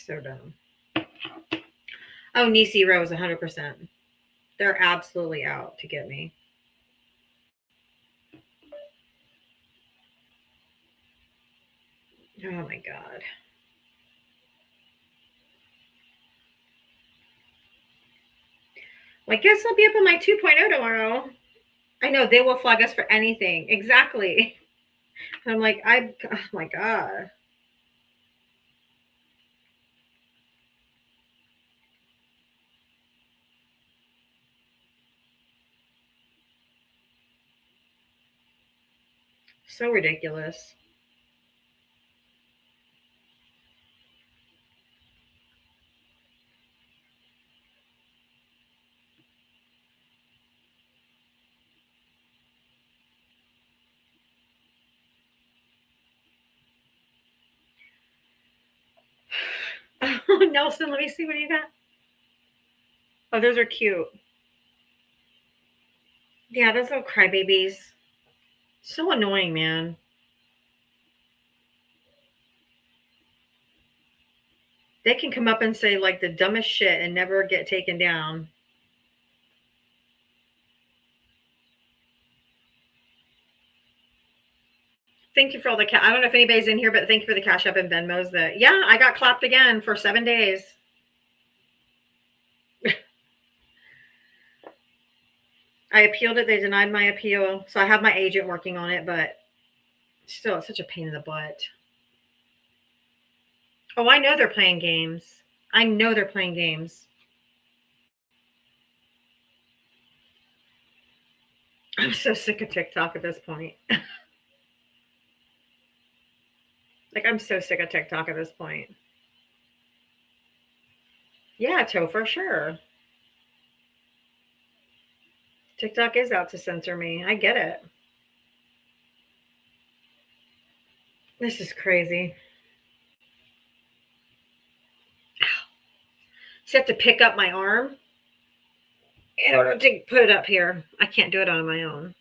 So dumb. Oh, Nisi Rose, 100%. They're absolutely out to get me. Oh my God. Well, I guess I'll be up on my 2.0 tomorrow. I know they will flag us for anything. Exactly. I'm like, oh my God. So ridiculous. Oh, Nelson, let me see what you got. Oh, those are cute. Yeah, those little crybabies. So annoying, man. They can come up and say like the dumbest shit and never get taken down. Thank you for all the I don't know if anybody's in here, but thank you for the Cash App and Venmos. Yeah, I got clapped again for 7 days. I appealed it. They denied my appeal. So I have my agent working on it, but still, it's such a pain in the butt. Oh, I know they're playing games. I know they're playing games. I'm so sick of TikTok at this point. Like, I'm so sick of TikTok at this point. Yeah, Topher, sure. TikTok is out to censor me. I get it. This is crazy. So I have to pick up my arm in order to put it up here. I can't do it on my own.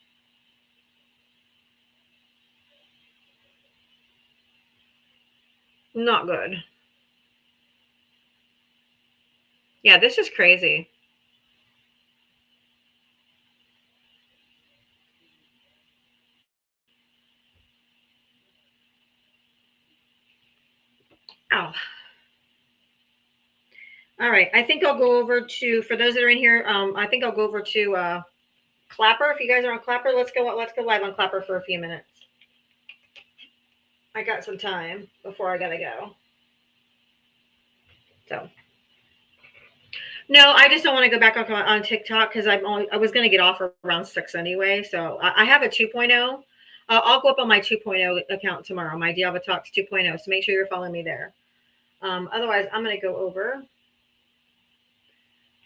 Not good. Yeah, this is crazy. Oh. All right. I think I'll go over to, for those that are in here, I think I'll go over to Clapper. If you guys are on Clapper, let's go live on Clapper for a few minutes. I got some time before I gotta go. So no, I just don't want to go back on TikTok because I was going to get off around 6 anyway. So I have a 2.0. I'll go up on my 2.0 account tomorrow, my Diavatalks 2.0. So make sure you're following me there. Otherwise, I'm going to go over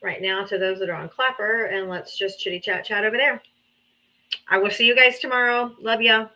right now to those that are on Clapper and let's just chitty chat over there. I will see you guys tomorrow. Love ya.